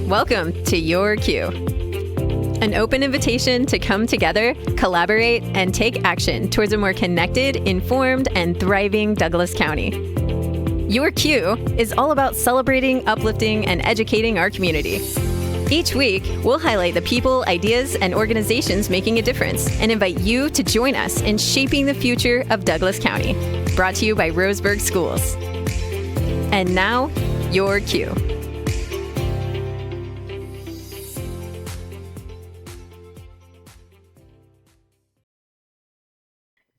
Welcome to Your Cue, an open invitation to come together, collaborate, and take action towards a more connected, informed, and thriving Douglas County. Your Cue is all about celebrating, uplifting, and educating our community. Each week, we'll highlight the people, ideas, and organizations making a difference and invite you to join us in shaping the future of Douglas County. Brought to you by Roseburg Schools. And now, Your Cue.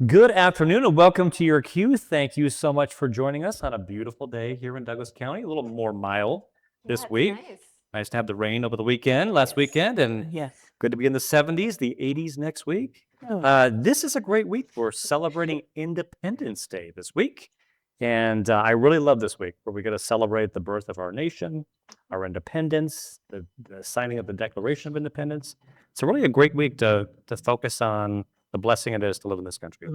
Good afternoon and welcome to Your Cue. Thank you so much for joining us on a beautiful day here in Douglas County. A little more mild this week. Nice to have the rain over the weekend, last weekend, and good to be in the 70s, the 80s next week. This is a great week. We're celebrating Independence Day this week. And I really love this week where we get to celebrate the birth of our nation, our independence, the signing of the Declaration of Independence. It's really a great week to focus on the blessing it is to live in this country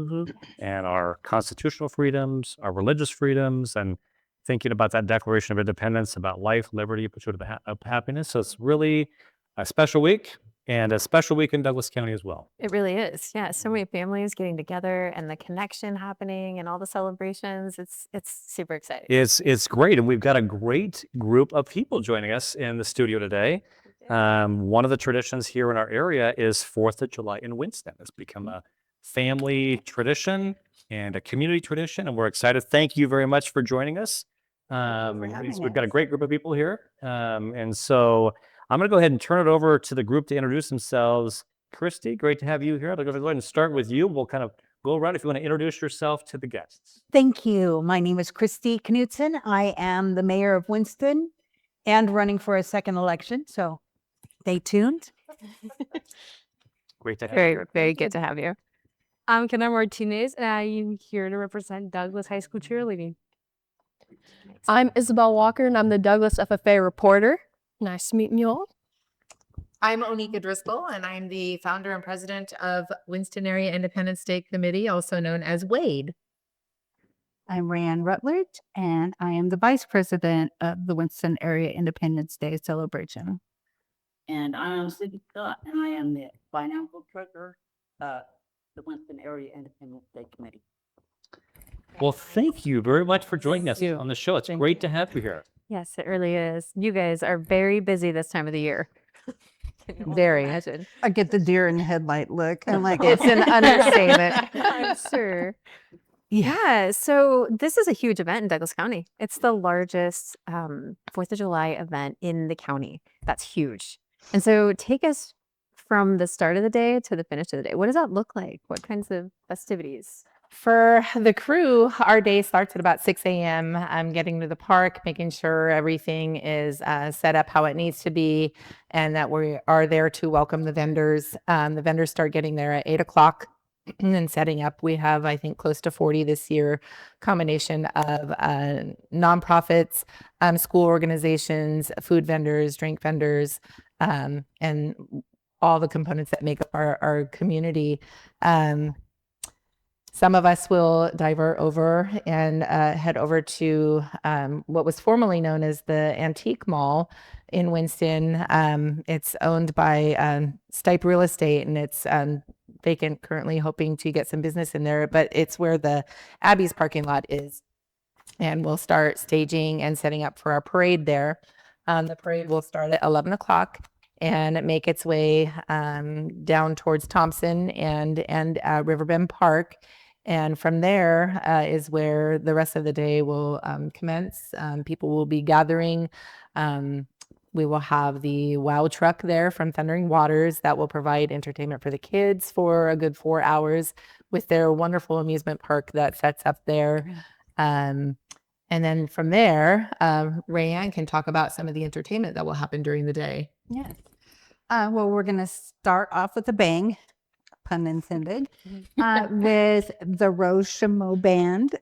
and our constitutional freedoms, our religious freedoms, and thinking about that Declaration of Independence, about life, liberty, pursuit of happiness. So it's really a special week and a special week in Douglas County as well. It really is. Yeah, so many families getting together and the connection happening and all the celebrations. It's super exciting. It's great. And we've got a great group of people joining us in the studio today. One of the traditions here in our area is 4th of July in Winston. It's become a family tradition and a community tradition, and we're excited. Thank you very much for joining us. We've got a great group of people here. And so I'm going to go ahead and turn it over to the group to introduce themselves. Christie, great to have you here. I'll go ahead and start with you. We'll kind of go around if you want to introduce yourself to the guests. Thank you. My name is Christie Knutson. I am the mayor of Winston and running for a second election. So stay tuned. Great to have you. Very good to have you. I'm Kenna Martinez, and I'm here to represent Douglas High School cheerleading. I'm Isabelle Walker, and I'm the Douglas FFA reporter. Nice to meet you all. I'm Onikka Driscoll, and I'm the founder and president of Winston Area Independence Day Committee, also known as WADE. I'm Raeann Rutledge, and I am the vice president of the Winston Area Independence Day celebration. And I'm Cindi Caldwell-Scott, and I am the financial treasurer of the Winston Area Independence Day Committee. Well, thank you very much for joining us on the show. It's great to have you here. Yes, it really is. You guys are very busy this time of the year. Very. I get the deer in the headlight look. I'm like, It's an understatement. I'm sure. Yeah, so this is a huge event in Douglas County. It's the largest 4th of July event in the county. That's huge. And so take us from the start of the day to the finish of the day. What does that look like? What kinds of festivities? For the crew, our day starts at about 6 a.m. Getting to the park, making sure everything is set up how it needs to be, and that we are there to welcome the vendors. The vendors start getting there at 8 o'clock and setting up. We have, I think, close to 40 this year, combination of nonprofits, school organizations, food vendors, drink vendors, and all the components that make up our community. Some of us will divert over and head over to what was formerly known as the Antique Mall in Winston. It's owned by Stipe Real Estate, and it's vacant currently, hoping to get some business in there, but it's where the Abbey's parking lot is. And we'll start staging and setting up for our parade there. The parade will start at 11 o'clock and make its way down towards Thompson and Riverbend Park. And from there is where the rest of the day will commence. People will be gathering. We will have the WOW truck there from Thundering Waters that will provide entertainment for the kids for a good 4 hours with their wonderful amusement park that sets up there. And then from there, Raeann can talk about some of the entertainment that will happen during the day. yes. Well, we're going to start off with a bang, pun intended, with the Rose Chameau Band.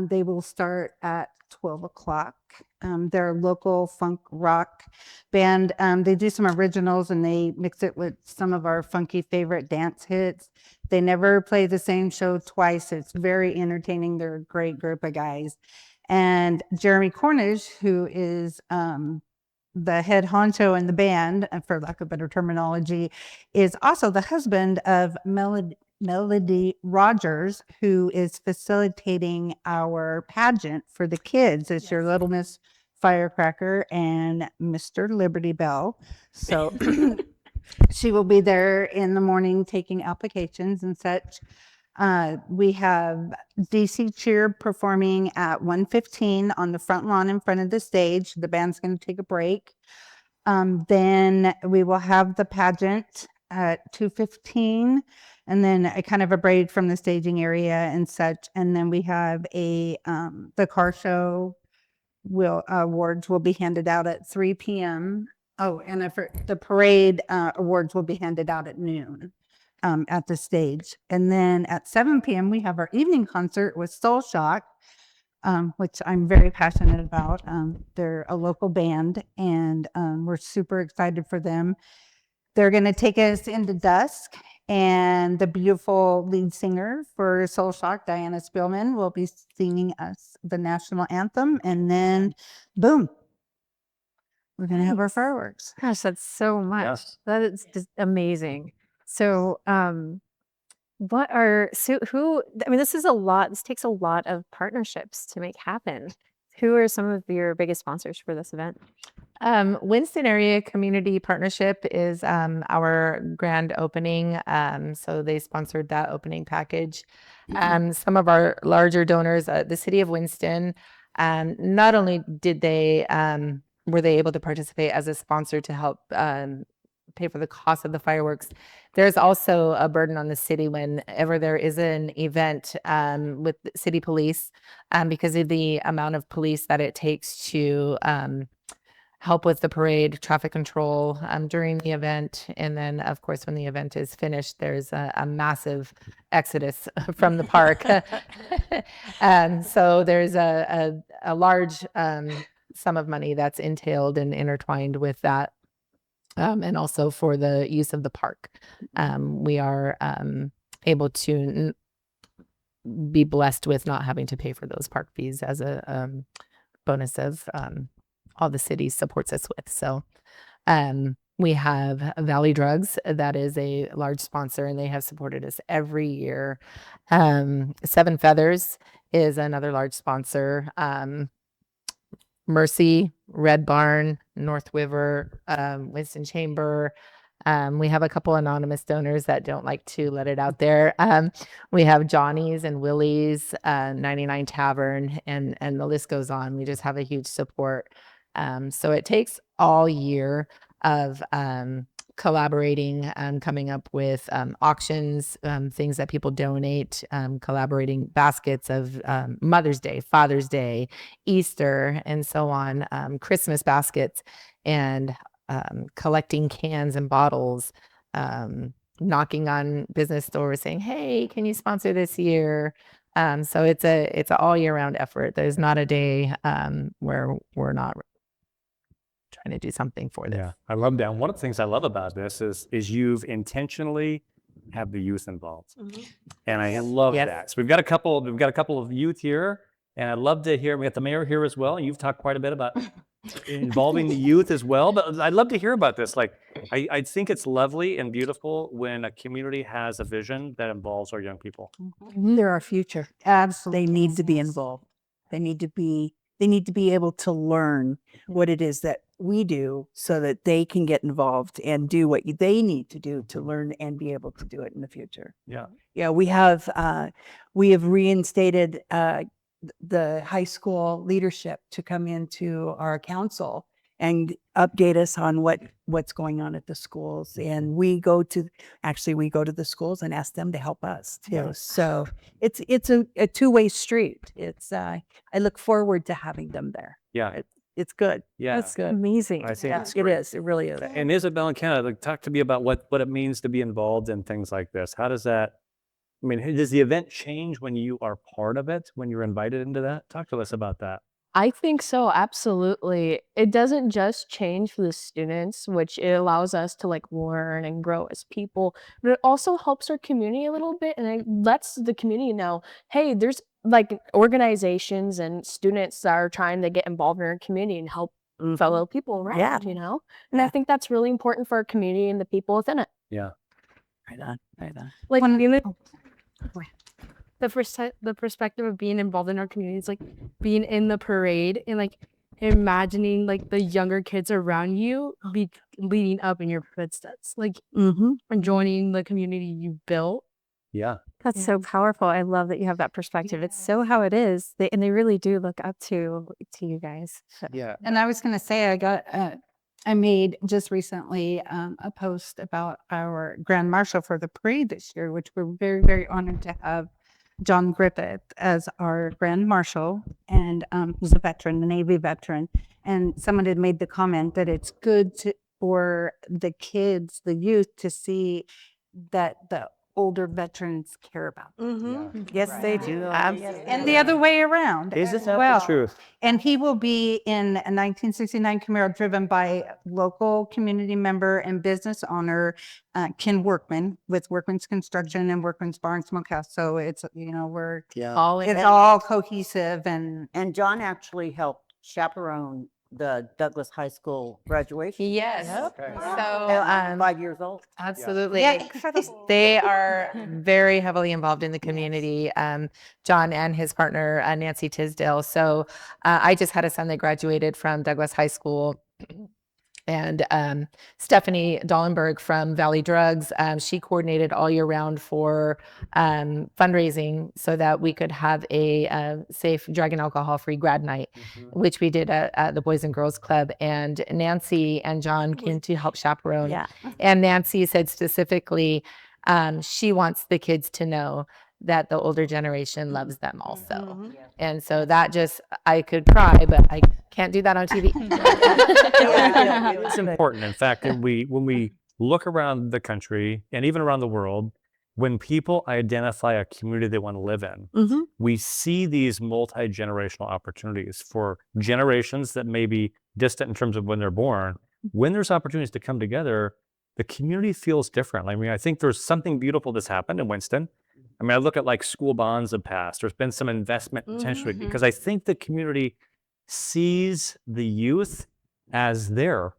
They will start at 12 o'clock. They're a local funk rock band. They do some originals and they mix it with some of our funky favorite dance hits. They never play the same show twice. It's very entertaining. They're a great group of guys. And Jeremy Cornish, who is the head honcho in the band, for lack of better terminology, is also the husband of Melody Rogers, who is facilitating our pageant for the kids. It's your Little Miss Firecracker and Mr. Liberty Bell. So she will be there in the morning taking applications and such. We have DC Cheer performing at 1:15 on the front lawn in front of the stage. The band's going to take a break. Then we will have the pageant at 2:15, and then a kind of a break from the staging area and such. And then we have the car show awards will be handed out at 3 p.m. Oh, and the parade awards will be handed out at noon at the stage. And then at 7 p.m. we have our evening concert with Soul Shock, which I'm very passionate about. They're a local band, and we're super excited for them. They're going to take us into dusk, and the beautiful lead singer for Soul Shock, Diana Spielman, will be singing us the national anthem, and then boom, we're going to have our fireworks. Gosh, that's so much. Yes. That is just amazing. So, this is a lot. This takes a lot of partnerships to make happen. Who are some of your biggest sponsors for this event? Winston Area Community Partnership is our grand opening. So they sponsored that opening package. Some of our larger donors, the city of Winston, not only did were they able to participate as a sponsor to help pay for the cost of the fireworks, there's also a burden on the city whenever there is an event with city police, because of the amount of police that it takes to help with the parade, traffic control during the event. And then, of course, when the event is finished, there's a massive exodus from the park. So there's a large sum of money that's entailed and intertwined with that. And also for the use of the park. We are able to be blessed with not having to pay for those park fees as a bonus of all the city supports us with. So we have Valley Drugs, that is a large sponsor, and they have supported us every year. Seven Feathers is another large sponsor. Mercy, Red Barn, North River, Winston Chamber. We have a couple anonymous donors that don't like to let it out there. We have Johnny's and Willie's, 99 Tavern, and the list goes on. We just have a huge support. So it takes all year of collaborating, coming up with auctions, things that people donate, collaborating baskets of Mother's Day, Father's Day, Easter, and so on, Christmas baskets, and collecting cans and bottles, knocking on business doors saying, hey, can you sponsor this year? So it's an all year round effort. There's not a day where we're not trying to do something for this. Yeah, I love that. One of the things I love about this is you've intentionally have the youth involved, and I love that. So we've got a couple of youth here, and I'd love to hear. We got the mayor here as well. You've talked quite a bit about involving the youth as well, but I'd love to hear about this. Like, I think it's lovely and beautiful when a community has a vision that involves our young people. They're our future. Absolutely. They need to be involved. They need to be able to learn what it is that we do so that they can get involved and do what they need to do to learn and be able to do it in the future. Yeah. Yeah, we have reinstated the high school leadership to come into our council and update us on what's going on at the schools. And we go to the schools and ask them to help us too. Nice. So it's a two-way street. It's I look forward to having them there. Yeah. It's good. Yeah. That's good. Amazing. I think Yeah, it's it great. is. It really is. And Isabelle and Canada, like, talk to me about what it means to be involved in things like this. How does that, I mean, does the event change when you are part of it, when you're invited into that? Talk to us about that. I think so, absolutely. It doesn't just change for the students, which it allows us to like learn and grow as people, but it also helps our community a little bit, and it lets the community know, hey, there's like organizations and students that are trying to get involved in our community and help fellow people around, you know? And I think that's really important for our community and the people within it. Yeah. Right on, right on. Like the perspective of being involved in our community is like being in the parade and like imagining like the younger kids around you be leading up in your footsteps, like and joining the community you built. Yeah. That's so powerful. I love that you have that perspective. It's so how it is. And they really do look up to you guys. So. Yeah. And I was going to say, I made just recently a post about our Grand Marshal for the parade this year, which we're very, very honored to have John Griffith as our Grand Marshal, and who's a veteran, a Navy veteran. And someone had made the comment that it's good for the kids, the youth, to see that the older veterans care about them. Yes, they do. And the other way around. Isn't as that well. the truth? And he will be in a 1969 Camaro driven by local community member and business owner Ken Workman with Workman's Construction and Workman's Bar and Smokehouse. So it's, you know, it's all cohesive. And John actually helped chaperone the Douglas High School graduation. Yes. Okay. So 5 years old. absolutely. yeah, incredible. They are very heavily involved in the community, John and his partner, Nancy Tisdale. So I just had a son that graduated from Douglas High School. And Stephanie Dollenberg from Valley Drugs, she coordinated all year round for fundraising so that we could have a safe drug and alcohol-free grad night, which we did at the Boys and Girls Club. And Nancy and John came to help chaperone. Yeah. And Nancy said specifically, she wants the kids to know that the older generation loves them also. And so that just, I could cry, but I can't do that on TV. It's important. In fact, when we look around the country and even around the world, when people identify a community they want to live in, we see these multi-generational opportunities for generations that may be distant in terms of when they're born. When there's opportunities to come together, the community feels different. I mean, I think there's something beautiful that's happened in Winston. I mean, I look at like school bonds have passed. There's been some investment potentially because I think the community sees the youth as their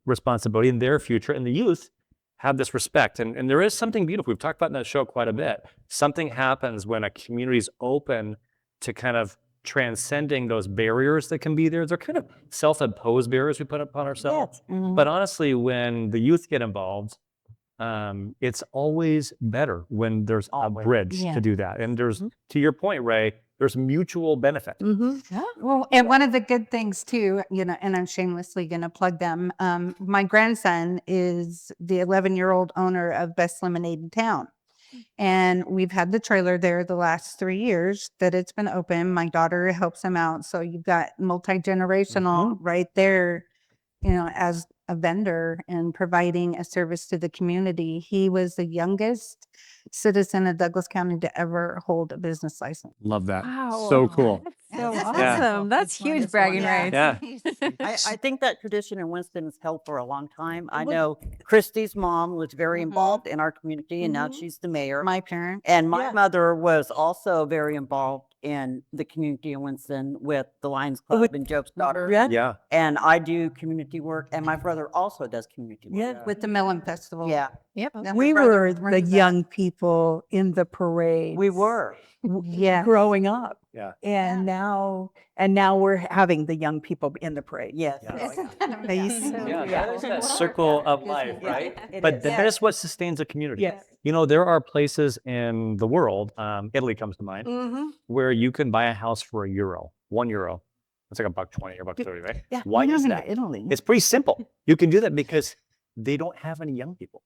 responsibility and their future, and the youth have this respect. And there is something beautiful. We've talked about in that show quite a bit. Something happens when a community is open to kind of transcending those barriers that can be there. They're kind of self-imposed barriers we put upon ourselves. But honestly, when the youth get involved, it's always better when there's a bridge to do that. And there's, to your point, Ray, there's mutual benefit. Well, and one of the good things too, you know, and I'm shamelessly going to plug them. My grandson is the 11-year-old owner of Best Lemonade in town. And we've had the trailer there the last 3 years that it's been open. My daughter helps him out. So you've got multi-generational right there, you know, as a vendor and providing a service to the community. He was the youngest citizen of Douglas County to ever hold a business license. Love that. Wow. So cool. So awesome. That's huge bragging rights. Yeah. I think that tradition in Winston has held for a long time. I know Christie's mom was very involved in our community, and now she's the mayor. My parents. And my mother was also very involved in the community in Winston with the Lions Club and Joe's daughter. Yeah. And I do community work, and my brother also does community work. With the Mellon Festival. Yeah, Yep. And my We brother were the runs that. young people in the parade. we were. Yeah. Growing up. Yeah. And now we're having the young people in the parade. Yes. Isn't that amazing? Yeah, that is that circle of life, right? But that is what sustains a community. Yes. You know, there are places in the world, Italy comes to mind, where you can buy a house for €1, €1. It's like $1.20 or $1.30, right? Yeah. Why We're is not in that? Italy. It's pretty simple. You can do that because they don't have any young people.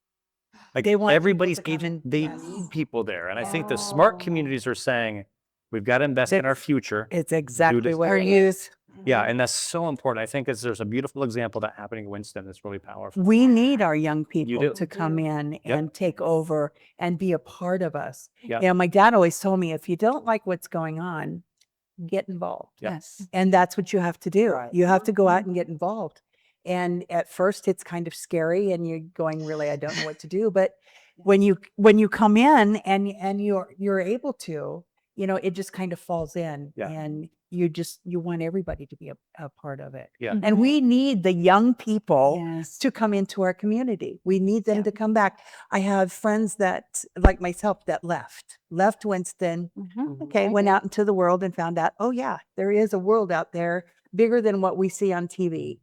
Like They want people everybody's to come aging, in. they Yes. need people there. And I think the smart communities are saying, we've got to invest in our future. It's exactly this. what Our it is. youth. Yeah, and that's so important. I think there's a beautiful example of that happening in Winston that's really powerful. We need our young do. people to come in and take over and be a part of us. Yep. You know, my dad always told me, if you don't like what's going on, get involved. Yep. Yes. And that's what you have to do. Right. You have to go out and get involved. And at first it's kind of scary and you're going, really, I don't know what to do. But when you come in and you're able to, you know, it just kind of falls in. Yeah. And you want everybody to be a part of it. Yeah. And we need the young people Yes. to come into our community. We need them to come back. I have friends that, like myself, that left Winston, okay, went out into the world and found out, oh yeah, there is a world out there bigger than what we see on TV.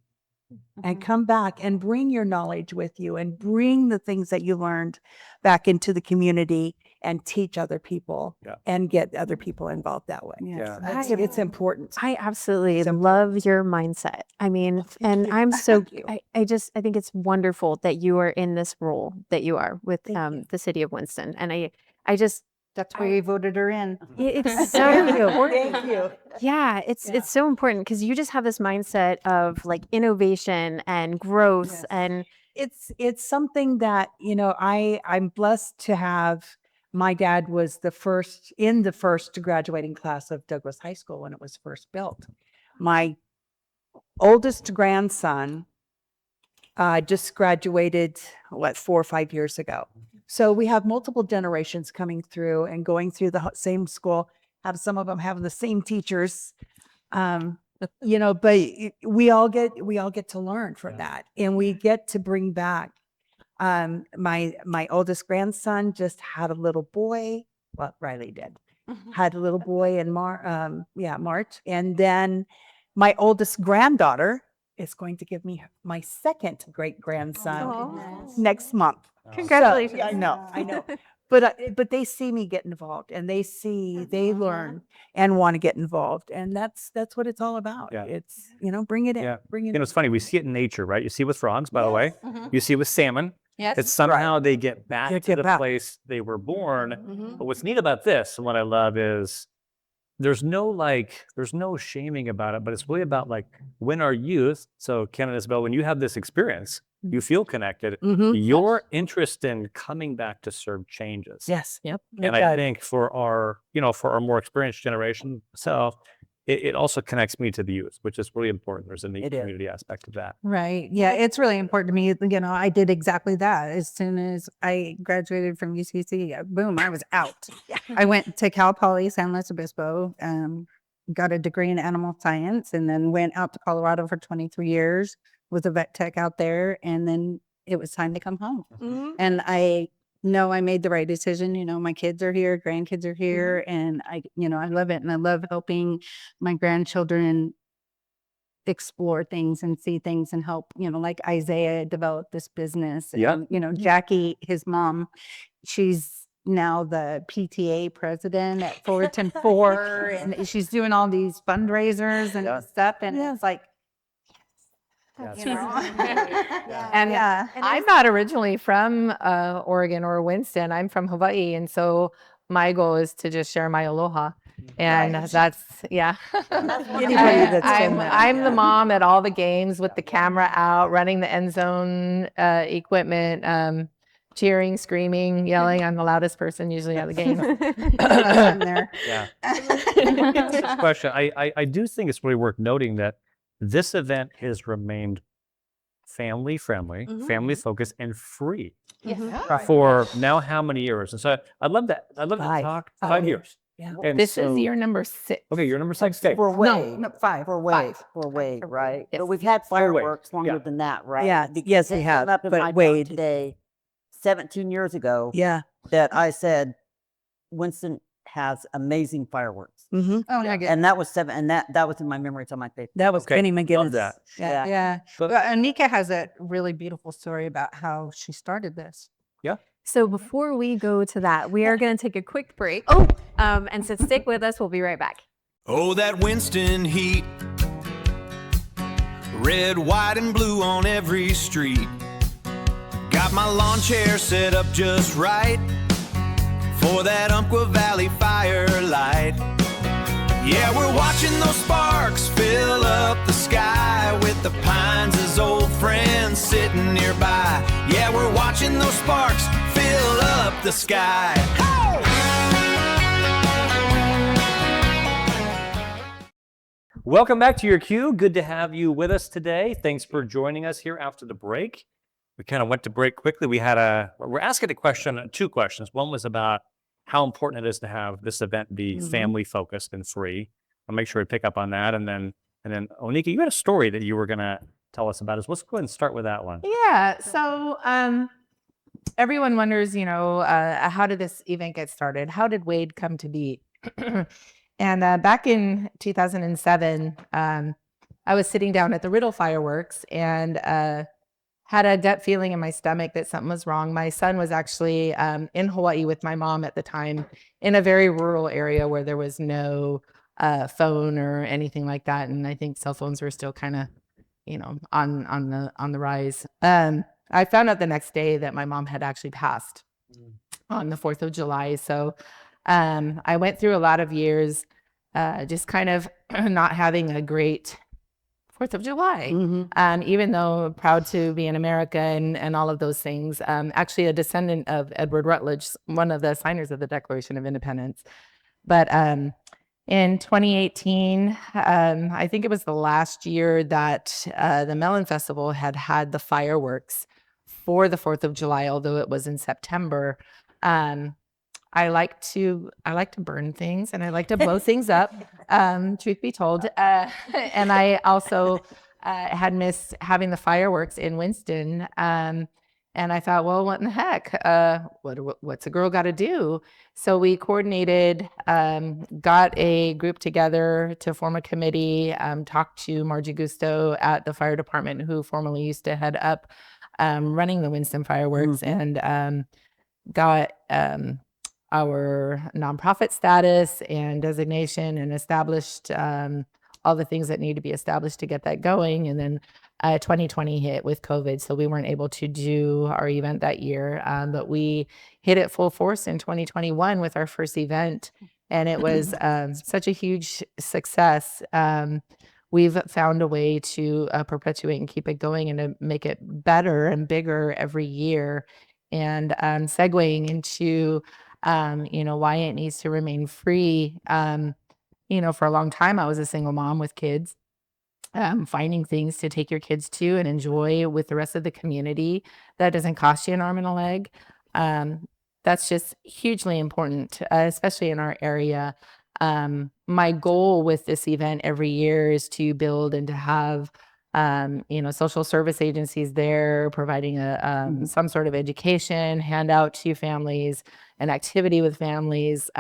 And come back and bring your knowledge with you and bring the things that you learned back into the community and teach other people and get other people involved that way. Yeah. It's important. I absolutely love your mindset. I mean, and I'm so, I think it's wonderful that you are in this role that you are with the city of Winston. And I just, That's why we voted her in. it's so important. Thank you. Yeah, it's so important because you just have this mindset of like innovation and growth and It's something that, I'm blessed to have. My dad was the first graduating class of Douglas High School when it was first built. My oldest grandson just graduated, 4 or 5 years ago. So we have multiple generations coming through and going through the same school. Some of them have the same teachers, but we all get to learn from that, and we get to bring back. My oldest grandson just had a little boy. Well, Riley did. Had a little boy in March, and then my oldest granddaughter is going to give me my second great grandson next month. congratulations. So, I know. But they see me get involved, and they learn and want to get involved, and that's what it's all about. Yeah. It's bring it in, bring it. It's funny. We see it in nature, right? You see it with frogs, by the way. You see it with salmon. Yes. It's somehow they get back to the place they were born. But what's neat about this, and what I love, is there's no shaming about it, but it's really about like, when our youth, so Ken and Isabelle, when you have this experience, you feel connected. Your interest in coming back to serve changes. Yes. Yep. And I think for our more experienced generation, so it also connects me to the youth, which is really important. There's a neat community aspect of that. Right. Yeah, it's really important to me. I did exactly that. As soon as I graduated from UCC, boom, I was out. I went to Cal Poly San Luis Obispo, got a degree in animal science, and then went out to Colorado for 23 years, was a vet tech out there, and then it was time to come home. And I know I made the right decision. My kids are here, grandkids are here, and I love it. And I love helping my grandchildren explore things and see things and help, like Isaiah develop this business. And, Jackie, his mom, she's now the PTA president at Fullerton 4, and she's doing all these fundraisers and stuff. And it's like, And I'm not originally from Oregon or Winston. I'm from Hawaii, and so my goal is to just share my aloha, and that's Anybody that's I'm the mom at all the games with the camera out, running the end zone equipment, cheering, screaming, yelling. I'm the loudest person usually at the game. I'm there. Question. I do think it's really worth noting that this event has remained family friendly, family focused, and free for now how many years? And so I'd love to talk 5 years. Yeah. And This is year number 6. Okay, you're number 6. Okay. We're way, No, 5. we're way, right? But we've had fireworks longer than that, right? Yeah, Because yes, it we came have, up in but my talk Wade. today, 17 years ago, Yeah. that I said, Winston has amazing fireworks. Mm-hmm. Oh, I get And that was that was in my memory. It's on my face. That was Okay, Penny love McGinnis. that. Yeah. Yeah. But- Well, Onikka has a really beautiful story about how she started this. So before we go to that, we are going to take a quick break. And so stick with us. We'll be right back. Oh, that Winston heat. Red, white, and blue on every street. Got my lawn chair set up just right for that Umpqua Valley firelight. Yeah, we're watching those sparks fill up the sky with the pines as old friends sitting nearby. Yeah, we're watching those sparks fill up the sky. Welcome back to your Q. Good to have you with us today. Thanks for joining us here after the break. We kind of went to break quickly. We're asking two questions. One was about how important it is to have this event be family focused and free. I'll make sure we pick up on that. And then Onikka, you had a story that you were going to tell us about. Let's go ahead and start with that one. Yeah. So everyone wonders, how did this event get started? How did Wade come to be? And back in 2007, I was sitting down at the Riddle fireworks and had a gut feeling in my stomach that something was wrong. My son was actually in Hawaii with my mom at the time in a very rural area where there was no phone or anything like that. And I think cell phones were still kind of, on the rise. I found out the next day that my mom had actually passed on the 4th of July. So I went through a lot of years just kind of not having a great 4th of July, even though proud to be in America and all of those things. Actually a descendant of Edward Rutledge, one of the signers of the Declaration of Independence. But in 2018, I think it was the last year that the Melon Festival had the fireworks for the 4th of July, although it was in September. I like to burn things and I like to blow things up, truth be told. And I also had missed having the fireworks in Winston. And I thought, well, what in the heck? What's a girl got to do? So we coordinated, got a group together to form a committee, talked to Margie Gusto at the fire department, who formerly used to head up running the Winston fireworks, and got our nonprofit status and designation and established all the things that need to be established to get that going. And then 2020 hit with COVID, so we weren't able to do our event that year, but we hit it full force in 2021 with our first event, and it was such a huge success. We've found a way to perpetuate and keep it going and to make it better and bigger every year. And segueing into why it needs to remain free. For a long time, I was a single mom with kids. Finding things to take your kids to and enjoy with the rest of the community that doesn't cost you an arm and a leg. That's just hugely important, especially in our area. My goal with this event every year is to build and to have social service agencies there providing some sort of education, handout to families, an activity with families,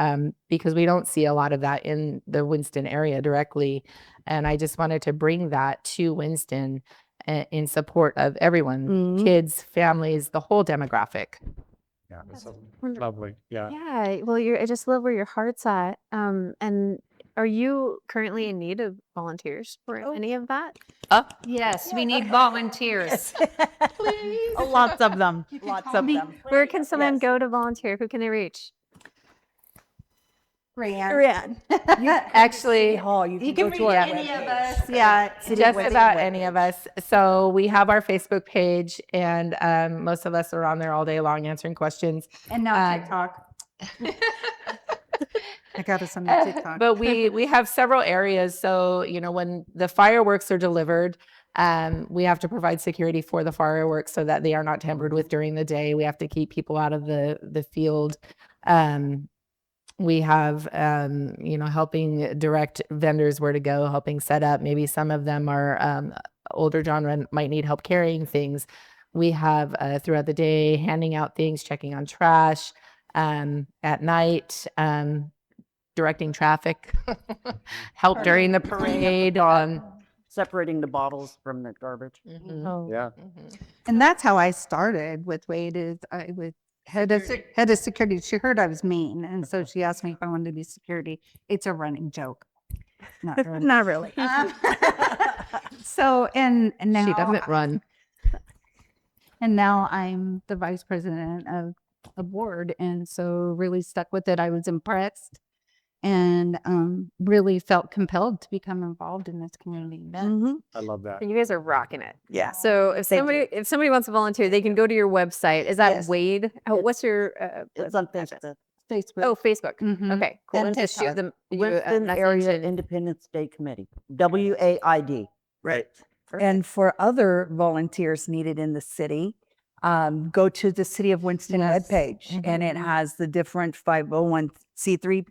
because we don't see a lot of that in the Winston area directly. And I just wanted to bring that to Winston in support of everyone, kids, families, the whole demographic. Yeah, that's so lovely. Yeah. Yeah. Well, I just love where your heart's at. And are you currently in need of volunteers for any of that? Yes, we need volunteers. Please. Lots of them. Lots of them. Where can someone go to volunteer? Who can they reach? Raeann. Actually, you can reach any of us. Yeah, just about any of us. So we have our Facebook page, and most of us are on there all day long answering questions. And now TikTok. I got us on TikTok. But we have several areas. So, when the fireworks are delivered, we have to provide security for the fireworks so that they are not tampered with during the day. We have to keep people out of the field. We have, helping direct vendors where to go, helping set up. Maybe some of them are older genre, might need help carrying things. We have throughout the day, handing out things, checking on trash, at night, directing traffic, help during the parade, on separating the bottles from the garbage. Yeah. And that's how I started with Wade. Is I was head of security. She heard I was mean, and so she asked me if I wanted to be security. It's a running joke. Not really. Not really. So and now she doesn't run. And now I'm the vice president of a board, and so really stuck with it. I was impressed and really felt compelled to become involved in this community event. I love that. You guys are rocking it. Yeah. So if somebody wants to volunteer, they can go to your website. Is that Wade? Oh, what's your It's on Facebook. Oh, Facebook. Mhm. Okay, cool. And Just shoot them. Winston Area Independence Day Committee, WAID. Right. And for other volunteers needed in the city, go to the City of Winston webpage, and it has the different 501c3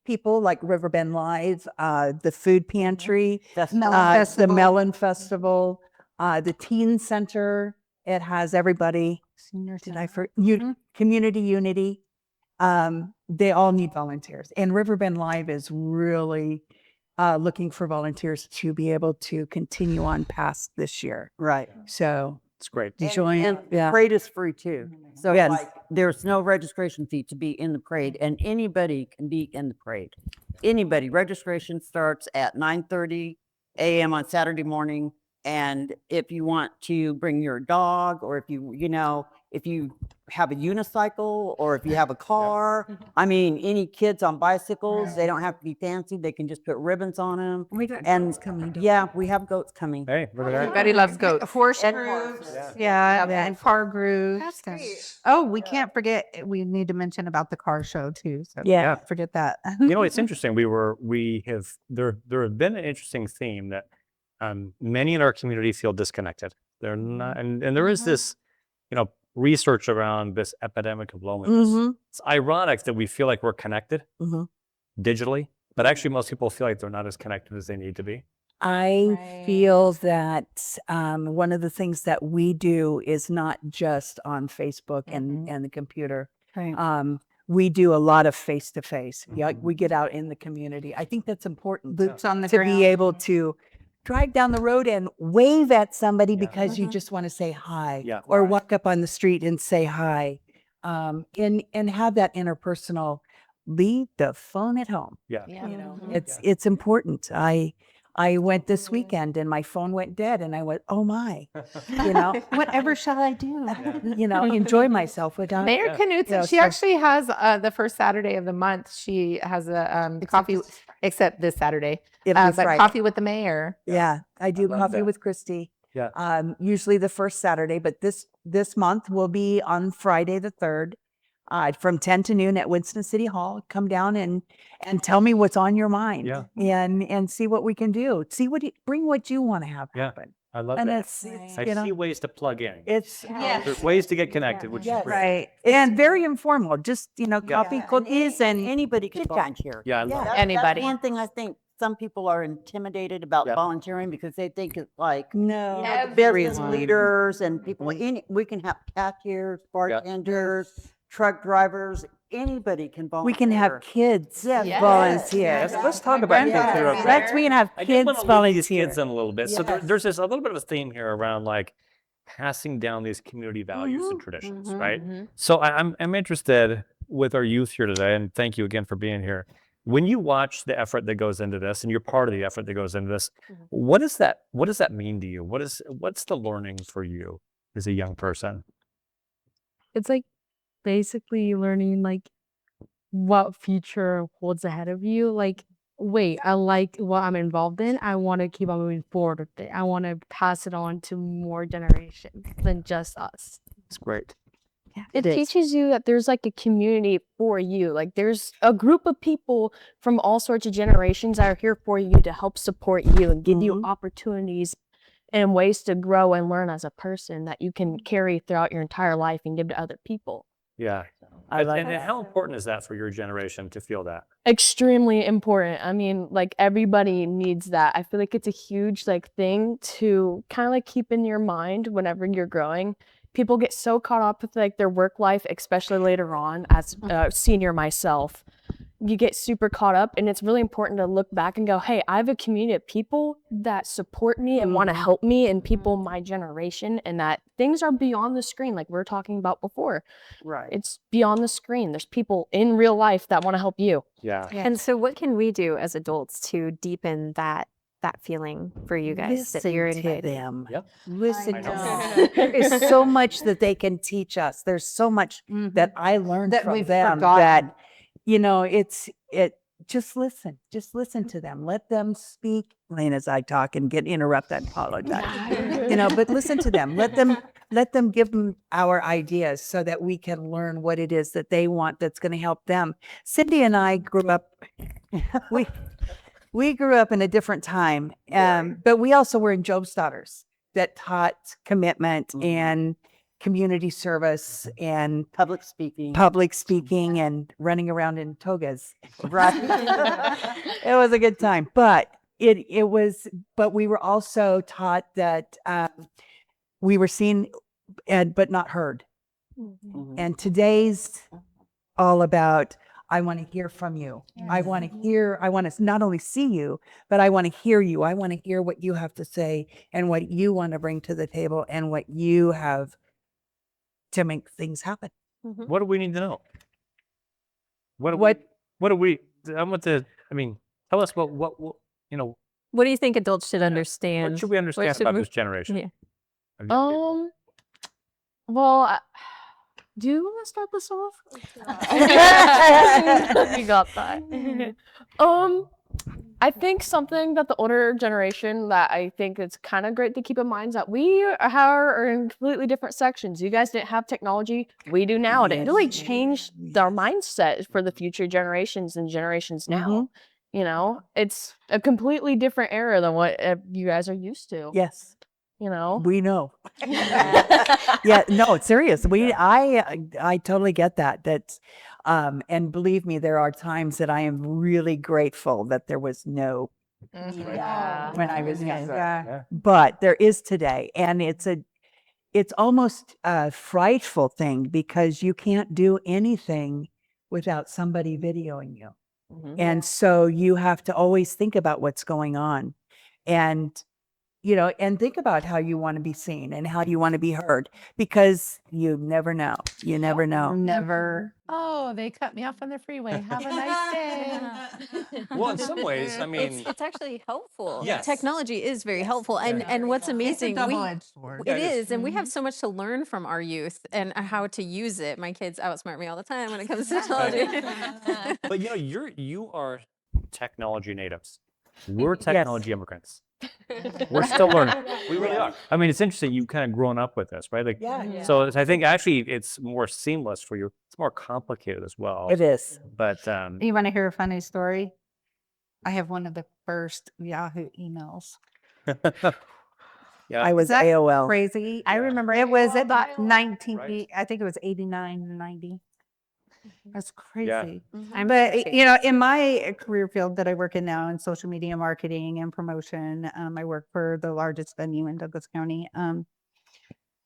people like Riverbend Live, the food pantry, Melon the Melon Festival, the Teen Center. It has everybody. Community Unity. They all need volunteers, and Riverbend Live is really looking for volunteers to be able to continue on past this year. Right. So It's great. join. And Yeah. parade is free too. So Yes. like, there's no registration fee to be in the parade, and anybody can be in the parade. Anybody. Registration starts at 9:30 a.m. on Saturday morning. And if you want to bring your dog, or if if you have a unicycle, or if you have a car, I mean, any kids on bicycles, they don't have to be fancy. They can just put ribbons on them. We got And goats coming. yeah, we have goats coming. Hey, look at that. Everybody loves goats. Horse And groups. horses. Yeah, and car groups. That's great. Oh, we can't forget, we need to mention about the car show too. So Yeah. forget that. You know, it's interesting. There have been an interesting theme that many in our community feel disconnected. They're not, and there is this, research around this epidemic of loneliness. It's ironic that we feel like we're connected digitally, but actually most people feel like they're not as connected as they need to be. I feel that one of the things that we do is not just on Facebook and the computer. Right. We do a lot of face-to-face. Yeah, we get out in the community. I think that's important. Boots on the to ground. be able to drive down the road and wave at somebody because you just want to say hi, Yeah. or walk up on the street and say hi, and have that interpersonal. Leave the phone at home. Yeah. It's important. I went this weekend and my phone went dead, and I went, oh my, Whatever shall I do? enjoy myself without. Mayor Knutson, she actually has the first Saturday of the month. She has a coffee, except this Saturday, Every but Friday. coffee with the mayor. Yeah, I do love coffee that. with Christie. Yeah. Usually the first Saturday, but this month will be on Friday the 3rd, from 10 to noon at Winston City Hall. Come down and tell me what's on your mind. Yeah. And see what we can do. Bring what you want to have Yeah. happen. I love And that. it's I see ways to plug in. it's There's ways to get connected, which is great. right, and very informal. Just coffee, cookies, and Anybody can volunteer. Yeah, I love that. Anybody. That's one thing I think some people are intimidated about Yeah. volunteering because they think it's like, no, the business leaders and people. We can have cashiers, bartenders, truck drivers. Anybody can volunteer. we can have kids Yes. volunteer. Let's talk about kids here. real quick. We can have I did kids want to lead volunteer. these kids in a little bit. So there's a little bit of a theme here around like passing down these community values and traditions, right? So I'm interested with our youth here today, and thank you again for being here. When you watch the effort that goes into this, and you're part of the effort that goes into this, what does that mean to you? What's the learning for you as a young person? It's like basically learning like what future holds ahead of you. Like, wait, I like what I'm involved in. I want to keep on moving forward with it. I want to pass it on to more generations than just us. It's great. It teaches you that there's like a community for you. Like there's a group of people from all sorts of generations that are here for you to help support you and give you opportunities and ways to grow and learn as a person that you can carry throughout your entire life and give to other people. Yeah. And how important is that for your generation to feel that? Extremely important. I mean, like everybody needs that. I feel like it's a huge like thing to kind of like keep in your mind whenever you're growing. People get so caught up with like their work life, especially later on as a senior myself. You get super caught up, and it's really important to look back and go, hey, I have a community of people that support me and want to help me, and people my generation, and that things are beyond the screen like we were talking about before. Right. It's beyond the screen. There's people in real life that want to help you. Yeah. And so what can we do as adults to deepen that feeling for you guys that you're Listen to invited? them. Yep. Listen I to know. them. There's so much that they can teach us. There's so much that I learned That from we've them forgotten. that just listen to them. Let them speak. Lane, as I talk and get interrupted, I apologize. But listen to them. Let them give them our ideas so that we can learn what it is that they want that's going to help them. Cindi and I grew up, we grew up in a different time, but we also were in Job's Daughters that taught commitment and community service and Public speaking. and running around in togas. Right. It was a good time, but but we were also taught that we were seen but not heard. And today's all about, I want to hear from you. I want to not only see you, but I want to hear you. I want to hear what you have to say and what you want to bring to the table and what you have to make things happen. What do we need to know? What do we, tell us what What do you think adults should understand? what should we understand should about we- this generation? Yeah. Well, do you want to start this off? You got that. I think something that the older generation that I think it's kind of great to keep in mind is that we are in completely different sections. You guys didn't have technology. We do now. And it really changed our mindset for the future generations and generations now. You know, it's a completely different era than what you guys are used to. Yes. You know, We know. Yeah, no, it's serious. I totally get that. That's and believe me, there are times that I am really grateful that there was no when I was younger. Yeah. But there is today, and it's almost a frightful thing because you can't do anything without somebody videoing you. And so you have to always think about what's going on. And and think about how you want to be seen and how you want to be heard, because you never know. You never know. Never. Oh, they cut me off on the freeway. Have a nice day. Well, in some ways, It's actually helpful. Yes. Technology is very helpful. And what's amazing, sword. it is, and we have so much to learn from our youth and how to use it. My kids outsmart me all the time when it comes to technology. but you are technology natives. We're technology immigrants. We're still learning. We really are. It's interesting. You've kind of grown up with this, right? Like, so I think actually it's more seamless for you. It's more complicated as well. It is. But You want to hear a funny story? I have one of the first Yahoo emails. yeah, I was Is that AOL. Crazy. I remember it was about 19, I think it was 89, 90. That's crazy. But in my career field that I work in now in social media marketing and promotion, I work for the largest venue in Douglas County.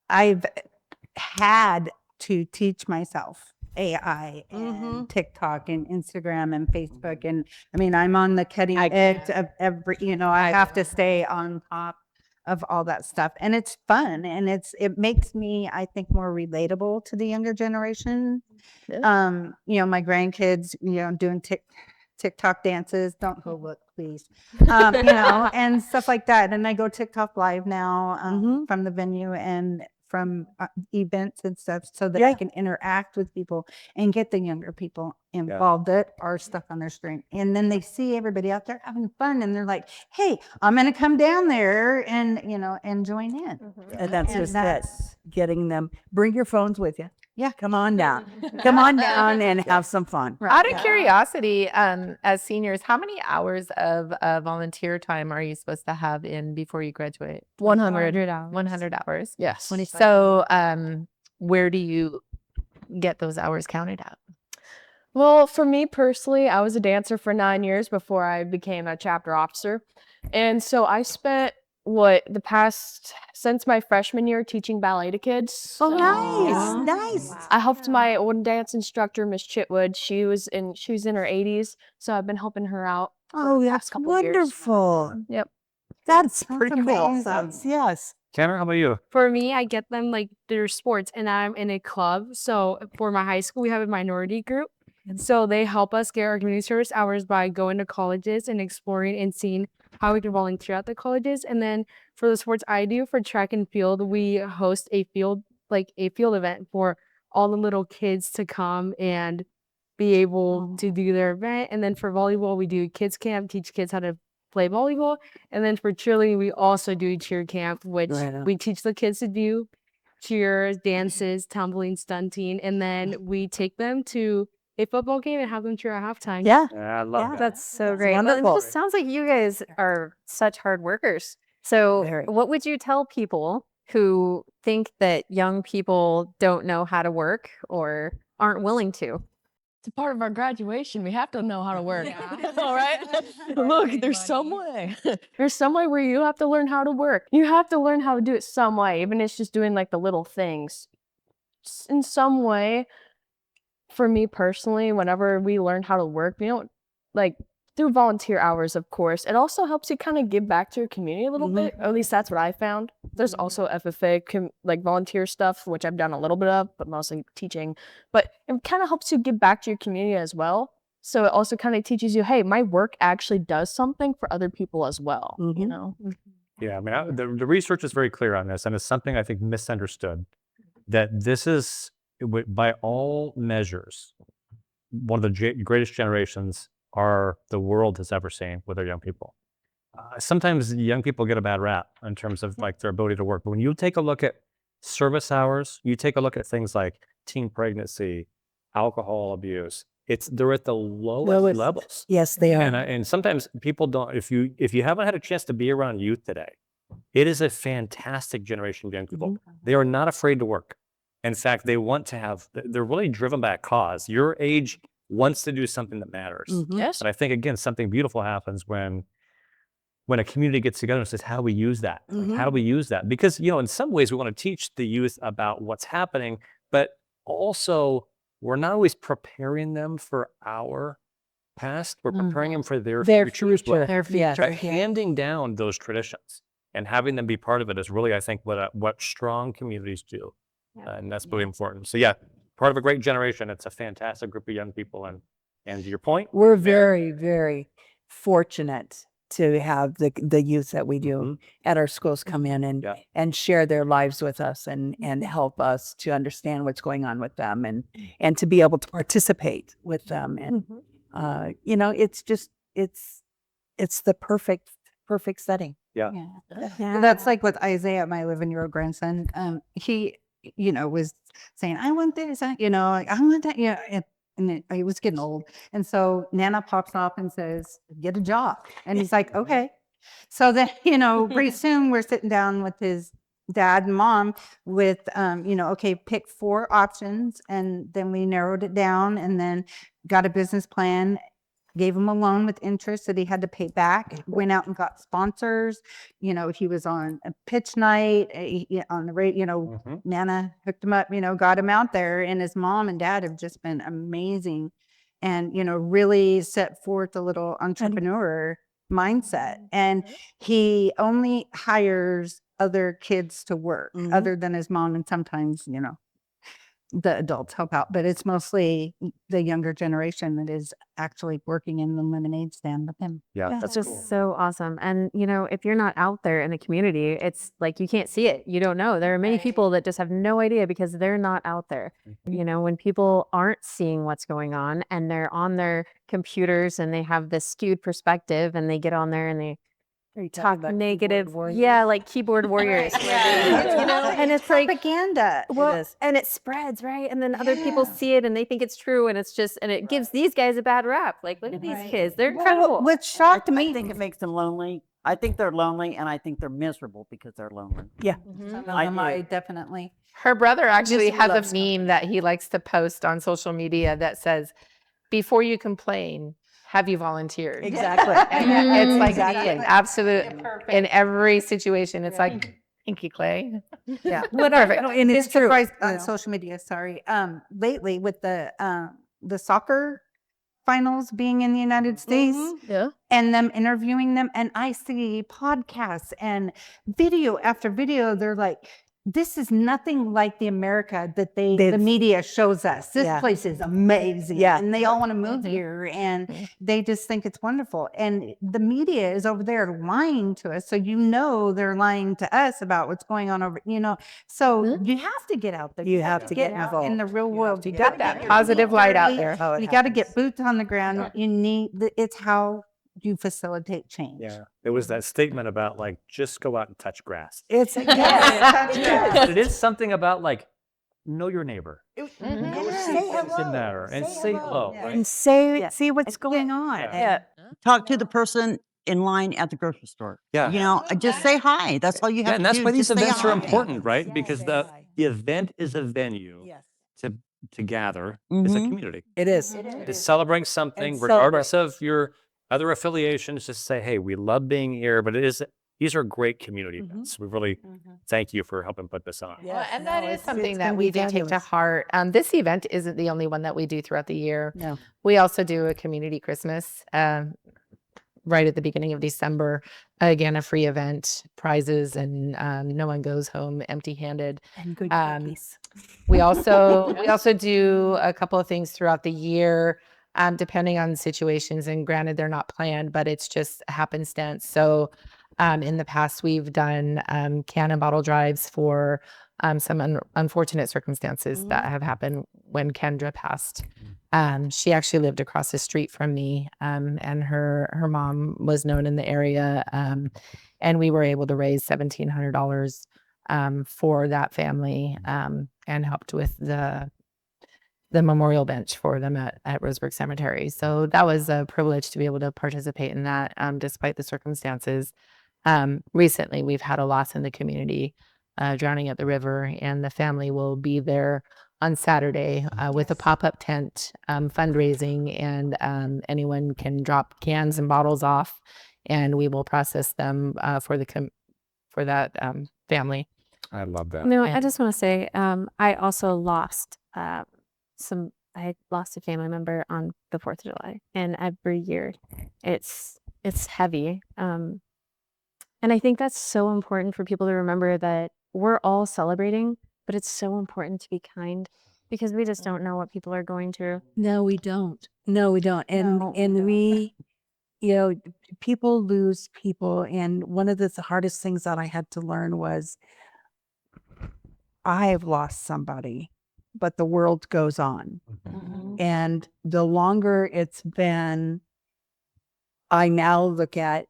I've had to teach myself AI and TikTok and Instagram and Facebook, and I'm on the cutting edge of every. I have to stay on top of all that stuff, and it's fun, and it makes me, I think, more relatable to the younger generation. My grandkids, doing TikTok dances. Don't go look, please. And stuff like that. And I go TikTok live now from the venue and from events and stuff, so that I can interact with people and get the younger people involved that are stuck on their screen. And then they see everybody out there having fun, and they're like, "Hey, I'm going to come down there and and join in." And that's just it. Getting them. Bring your phones with you. Yeah, come on down. Come on down and have some fun. Out of curiosity, as seniors, how many hours of volunteer time are you supposed to have in before you graduate? 100 hours. 100 hours. Yes. So, where do you get those hours counted out? Well, for me personally, I was a dancer for 9 years before I became a chapter officer. And so I spent since my freshman year teaching ballet to kids. Oh, nice. I helped my old dance instructor, Miss Chitwood. She was in her 80s, so I've been helping her out. Oh, that's wonderful. Yep. That's pretty cool. amazing. Yes. Tanner, how about you? For me, I get them like their sports, and I'm in a club. So for my high school, we have a minority group. So they help us get our community service hours by going to colleges and exploring and seeing how we can volunteer at the colleges. And then for the sports I do, for track and field, we host a field event for all the little kids to come and be able to do their event. And then for volleyball, we do kids camp, teach kids how to play volleyball. And then for cheerleading, we also do cheer camp, which we teach the kids to do cheers, dances, tumbling, stunting. And then we take them to a football game and have them cheer at halftime. Yeah. I love that. That's so great. Well, wonderful. it just sounds like you guys are such hard workers. So Very. what would you tell people who think that young people don't know how to work or aren't willing to. It's a part of our graduation. We have to know how to work. All right. Look, there's some way. There's some way where you have to learn how to work. You have to learn how to do it some way, even if it's just doing like the little things. In some way, for me personally, whenever we learn how to work, we don't like through volunteer hours, of course. It also helps you kind of give back to your community a little bit. Or at least that's what I found. There's also FFA, like volunteer stuff, which I've done a little bit of, but mostly teaching. But it kind of helps you give back to your community as well. So it also kind of teaches you, hey, my work actually does something for other people as well, you know? Yeah, I mean, the research is very clear on this, and it's something I think misunderstood, that this is, by all measures, one of the greatest generations the world has ever seen with our young people. Sometimes young people get a bad rap in terms of like their ability to work. But when you take a look at service hours, you take a look at things like teen pregnancy, alcohol abuse, they're at the lowest levels. Yes, they are. And sometimes people don't, if you haven't had a chance to be around youth today, it is a fantastic generation of young people. They are not afraid to work. In fact, they're really driven by a cause. Your age wants to do something that matters. Yes. And I think, again, something beautiful happens when a community gets together and says, how do we use that? Like, how do we use that? Because, in some ways we want to teach the youth about what's happening, but also we're not always preparing them for our past. We're preparing them for their future as well. Their future. But handing down those traditions and having them be part of it is really, I think, what strong communities do. And that's really important. So yeah, part of a great generation. It's a fantastic group of young people. And to your point, We're very, very fortunate to have the youth that we do at our schools come in and share their lives with us and help us to understand what's going on with them and to be able to participate with them. And, it's the perfect setting. Yeah. That's like with Isaiah, my 11-year-old grandson. He, was saying, I want this, I want that, and he was getting old. And so Nana pops off and says, get a job. And he's like, okay. So then, pretty soon we're sitting down with his dad and mom with, okay, pick 4 options. And then we narrowed it down and then got a business plan, gave him a loan with interest that he had to pay back, went out and got sponsors. He was on a pitch night on the radio, Nana hooked him up, got him out there, and his mom and dad have just been amazing and, really set forth a little entrepreneur mindset. And he only hires other kids to work other than his mom. And sometimes, the adults help out, but it's mostly the younger generation that is actually working in the lemonade stand with him. Yeah, That's just so awesome. And, if you're not out there in the community, it's like you can't see it. You don't know. There are many people that just have no idea because they're not out there. When people aren't seeing what's going on and they're on their computers and they have this skewed perspective and they get on there and they talk negative, like keyboard warriors. And it's like propaganda. And it spreads, right? And then other people see it and they think it's true, and it gives these guys a bad rap. Like, look at these kids, they're incredible. What shocked me, I think it makes them lonely. I think they're lonely, and I think they're miserable because they're lonely. Yeah. I definitely. Her brother actually Just has loves a meme that he likes to post on social media that says, before you complain, have you volunteered? Exactly. And it's like Exactly. the absolute in every situation. It's like, thank you, Clay. Yeah. Perfect. And it's true. surprised on social media, sorry. Lately with the soccer finals being in the United States and them interviewing them, and I see podcasts and video after video, they're like, this is nothing like the America that the media shows us. This place is amazing. Yeah. And they all want to move here and they just think it's wonderful. And the media is over there lying to us. So they're lying to us about what's going on over, so you have to get out there. You have to get out involved. in the real world. You got that positive light out there. You got to get boots on the ground. It's how you facilitate change. Yeah, it was that statement about like, just go out and touch grass. It's But it is something about like, know your neighbor. Know what's in there and say hello. Right? And see what's going on. Talk to the person in line at the grocery store. Yeah. You know, just say hi. That's all you have Yeah, to and that's do. why these Just say events are hi. important, right? Yeah, Because say the hi. the event is a venue Yes. to gather as a Mhm. community. It is. To celebrate something, And regardless of your other affiliations, just say, hey, we love being here, but these are great community events. We really thank you for helping put this on. Well, and that is something it's that gonna we be do take to fabulous. heart. This event isn't the only one that we do throughout the year. No. We also do a community Christmas right at the beginning of December. Again, a free event, prizes, and no one goes home empty-handed. And good Um, cookies. We also do a couple of things throughout the year, depending on situations. And granted, they're not planned, but it's just happenstance. So, in the past, we've done can and bottle drives for some unfortunate circumstances that have happened when Kendra passed. She actually lived across the street from me, and her mom was known in the area, and we were able to raise $1,700 for that family, and helped with the memorial bench for them at Roseburg Cemetery. So that was a privilege to be able to participate in that, despite the circumstances. Recently, we've had a loss in the community, drowning at the river, and the family will be there on Saturday with a pop-up tent, fundraising, and anyone can drop cans and bottles off, and we will process them for that family. I love that. No, I just want to say, I also lost I lost a family member on the 4th of July, and every year it's heavy. And I think that's so important for people to remember that we're all celebrating, but it's so important to be kind because we just don't know what people are going through. No, we don't. No, we don't. And we, you know, people lose people. And one of the hardest things that I had to learn was I've lost somebody, but the world goes on. And the longer it's been, I now look at,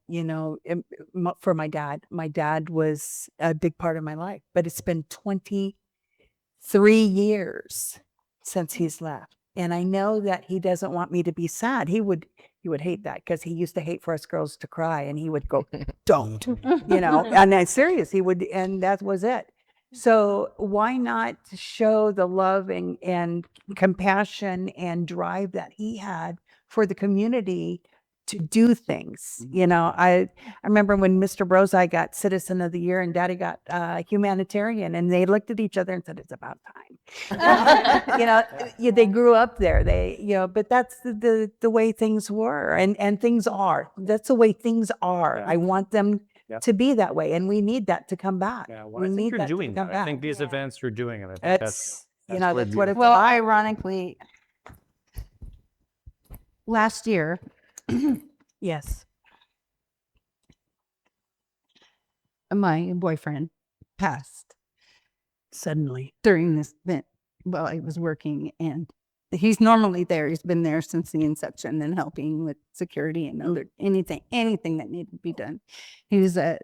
for my dad was a big part of my life, but it's been 23 years since he's left. And I know that he doesn't want me to be sad. He would hate that because he used to hate for us girls to cry, and he would go, don't, and I'm serious. He would, and that was it. So why not show the love and compassion and drive that he had for the community to do things? I remember when Mr. Brozai got Citizen of the Year and Daddy got Humanitarian, and they looked at each other and said, it's about time. They grew up there. But that's the way things were, and things are. That's the way things are. Yeah. I want them Yeah. to be that way, and we need that to come back. Yeah, We well, I think need you're that to doing come that. I back. think these events you're doing, and I think that's That's really that's what it's Well, about. ironically, last year, Yes. my boyfriend passed Suddenly. during this event while I was working, and he's normally there. He's been there since the inception and helping with security and anything that needed to be done. He was a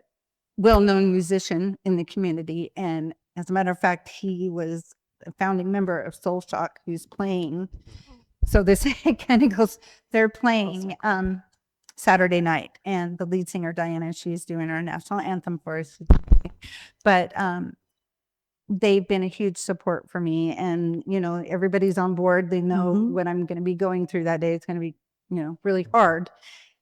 well-known musician in the community, and as a matter of fact, he was a founding member of Soul Shock, who's playing. So this kind of goes. They're playing Saturday night, and the lead singer Diana, she's doing our national anthem for us. But they've been a huge support for me, and everybody's on board. They know what I'm going to be going through that day. It's going to be really hard.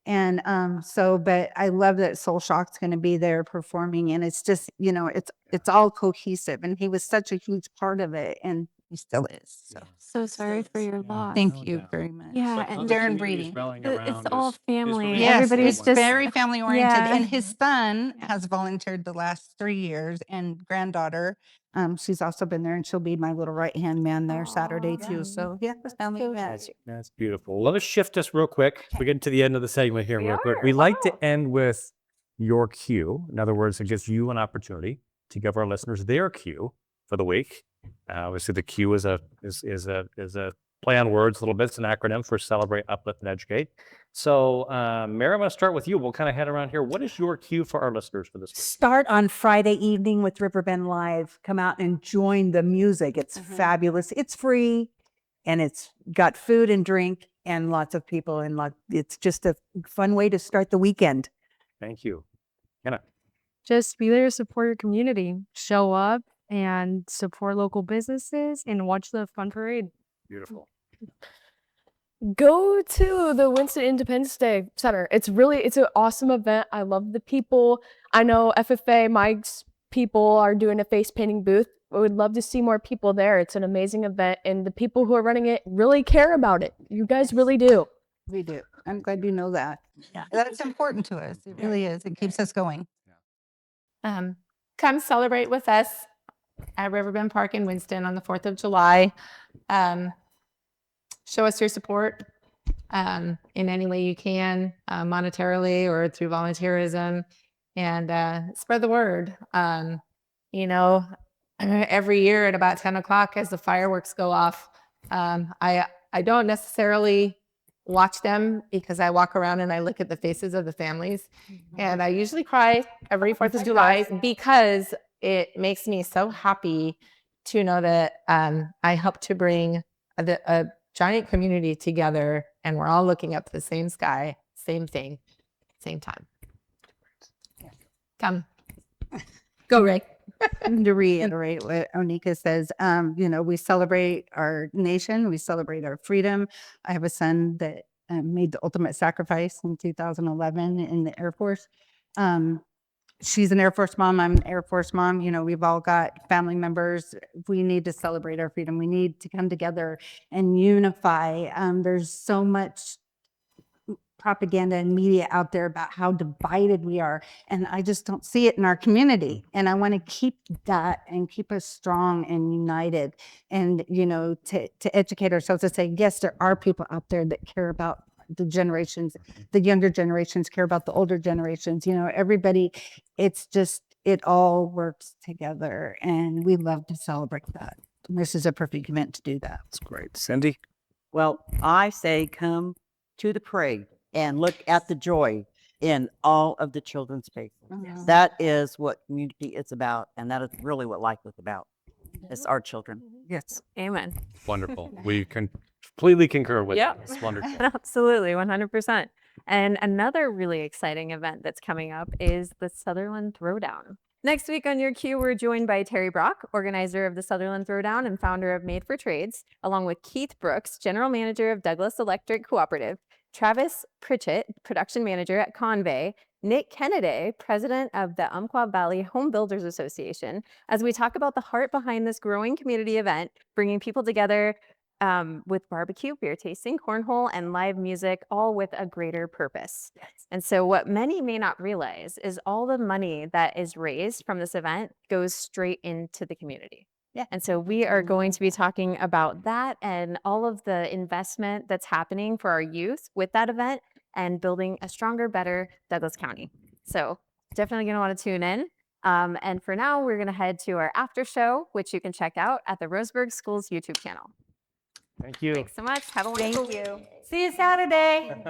And but I love that Soul Shock's going to be there performing, and it's just it's all cohesive, and he was such a huge part of it, and he still is. So sorry for your loss. Thank you very much. Yeah, and Darren Breeding. it's all family. Yes, Everybody's it's just very family oriented, yeah. and his son has volunteered the last 3 years, and granddaughter, she's also been there, and she'll be my little right hand man there Saturday too. So yeah, it's family event. That's beautiful. Let us shift us real quick. We get to the end of the segment here real quick. We like to end with your cue. In other words, it gives you an opportunity to give our listeners their cue for the week. Obviously, the cue is a play on words a little bit. It's an acronym for Celebrate, Uplift, and Educate. So, Mary, I'm going to start with you. We'll kind of head around here. What is your cue for our listeners for this week? Start on Friday evening with Riverbend Live. Come out and join the music. It's fabulous. It's free, and it's got food and drink and lots of people, and it's just a fun way to start the weekend. Thank you. Kenna. Just be there to support your community. Show up and support local businesses and watch the fun parade. Beautiful. Go to the Winston Independence Day Center. It's an awesome event. I love the people. I know FFA, Mike's people are doing a face painting booth. I would love to see more people there. It's an amazing event, and the people who are running it really care about it. You guys really do. We do. I'm glad you know that. Yeah. That's important to us. It really is. It keeps us going. Come celebrate with us at Riverbend Park in Winston on the 4th of July. Show us your support in any way you can, monetarily or through volunteerism, and spread the word. Every year at about 10 o'clock as the fireworks go off, I don't necessarily watch them because I walk around and I look at the faces of the families, and I usually cry every 4th of July because it makes me so happy to know that I helped to bring a giant community together, and we're all looking up to the same sky, same thing, same time. Come. Go, Ray. To reiterate what Onikka says, we celebrate our nation, we celebrate our freedom. I have a son that made the ultimate sacrifice in 2011 in the Air Force. She's an Air Force mom. I'm an Air Force mom. We've all got family members. We need to celebrate our freedom. We need to come together and unify. There's so much propaganda and media out there about how divided we are, and I just don't see it in our community. And I want to keep that and keep us strong and united, and to educate ourselves to say, yes, there are people out there that care about the generations, the younger generations care about the older generations, everybody. It's just, it all works together, and we love to celebrate that. This is a perfect event to do that. That's great. Cindi? Well, I say come to the parade and look at the joy in all of the children's faces. That is what community is about, and that is really what life is about. It's our children. Yes. Amen. Wonderful. We can completely concur with Yeah. that. It's wonderful. Absolutely, 100%. And another really exciting event that's coming up is the Sutherland Throwdown. Next week on Your Cue, we're joined by Terry Brock, organizer of the Sutherland Throwdown and founder of Made for Trades, along with Keith Brooks, general manager of Douglas Electric Cooperative, Travis Pritchett, production manager at Convey, Nick Kennedy, president of the Umpqua Valley Home Builders Association, as we talk about the heart behind this growing community event, bringing people together with barbecue, beer tasting, cornhole, and live music, all with a greater purpose. And so what many may not realize is all the money that is raised from this event goes straight into the community. Yeah. And so we are going to be talking about that and all of the investment that's happening for our youth with that event and building a stronger, better Douglas County. So definitely going to want to tune in. And for now, we're going to head to our after show, which you can check out at the Roseburg Schools YouTube channel. Thank you. Thanks so much. Have a wonderful week. See you Saturday.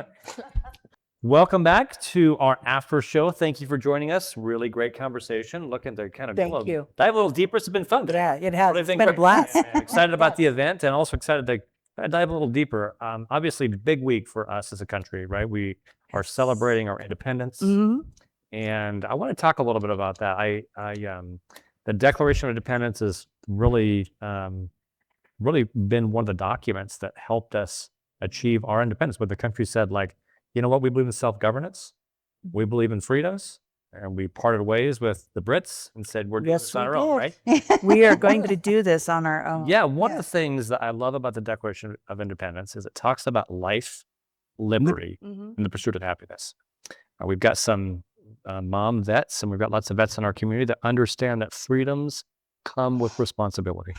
Welcome back to our after show. Thank you for joining us. Really great conversation. Looking to kind of Thank dive you. a little deeper. It's been fun. Yeah, it has. What do you think, It's been a Rick? blast. Excited about the event, and also excited to dive a little deeper. Obviously, big week for us as a country, right? We are celebrating our independence, and I want to talk a little bit about that. The Declaration of Independence has really been one of the documents that helped us achieve our independence. But the country said, like, you know what? We believe in self-governance. We believe in freedoms. And we parted ways with the Brits and said, we're doing this on our own, right? We are going to do this on our own. Yeah, one of the things that I love about the Declaration of Independence is it talks about life, liberty, and the pursuit of happiness. We've got some mom vets, and we've got lots of vets in our community that understand that freedoms come with responsibility.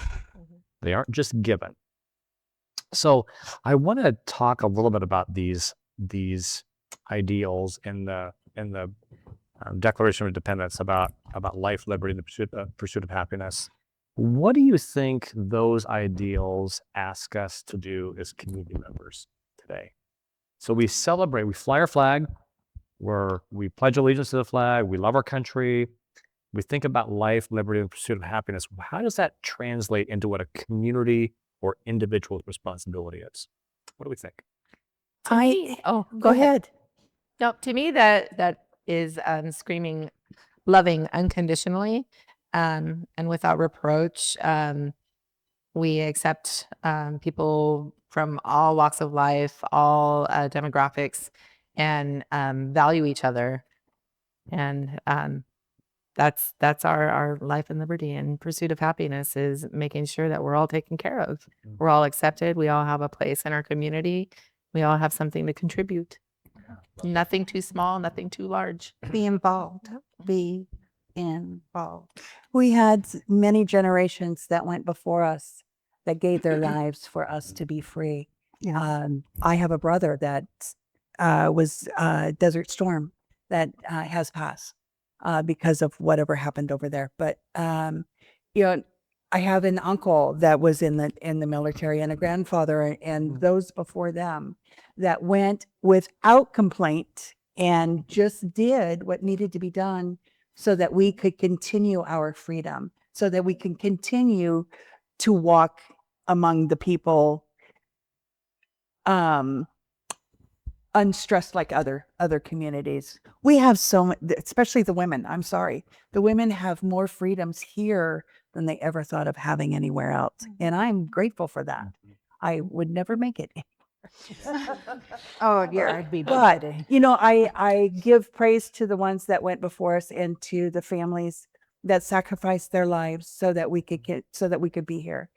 They aren't just given. So I want to talk a little bit about these ideals in the Declaration of Independence about life, liberty, and the pursuit of happiness. What do you think those ideals ask us to do as community members today? So we celebrate, we fly our flag, we pledge allegiance to the flag, we love our country, we think about life, liberty, and pursuit of happiness. How does that translate into what a community or individual responsibility is? What do we think? Go ahead. No, to me, that is screaming, loving unconditionally and without reproach. We accept people from all walks of life, all demographics, and value each other. And that's our life and liberty and pursuit of happiness, is making sure that we're all taken care of. We're all accepted. We all have a place in our community. We all have something to contribute. Nothing too small, nothing too large. Be involved. Be involved. We had many generations that went before us that gave their lives for us to be free. Yeah. I have a brother that was Desert Storm that has passed because of whatever happened over there. But you know, I have an uncle that was in the military, and a grandfather, and those before them that went without complaint and just did what needed to be done so that we could continue our freedom, so that we can continue to walk among the people unstressed like other communities. We have so much, especially the women. I'm sorry. The women have more freedoms here than they ever thought of having anywhere else. And I'm grateful for that. I would never make it. Oh, yeah, I'd be But, delighted. you know, I give praise to the ones that went before us and to the families that sacrificed their lives so that we could be here.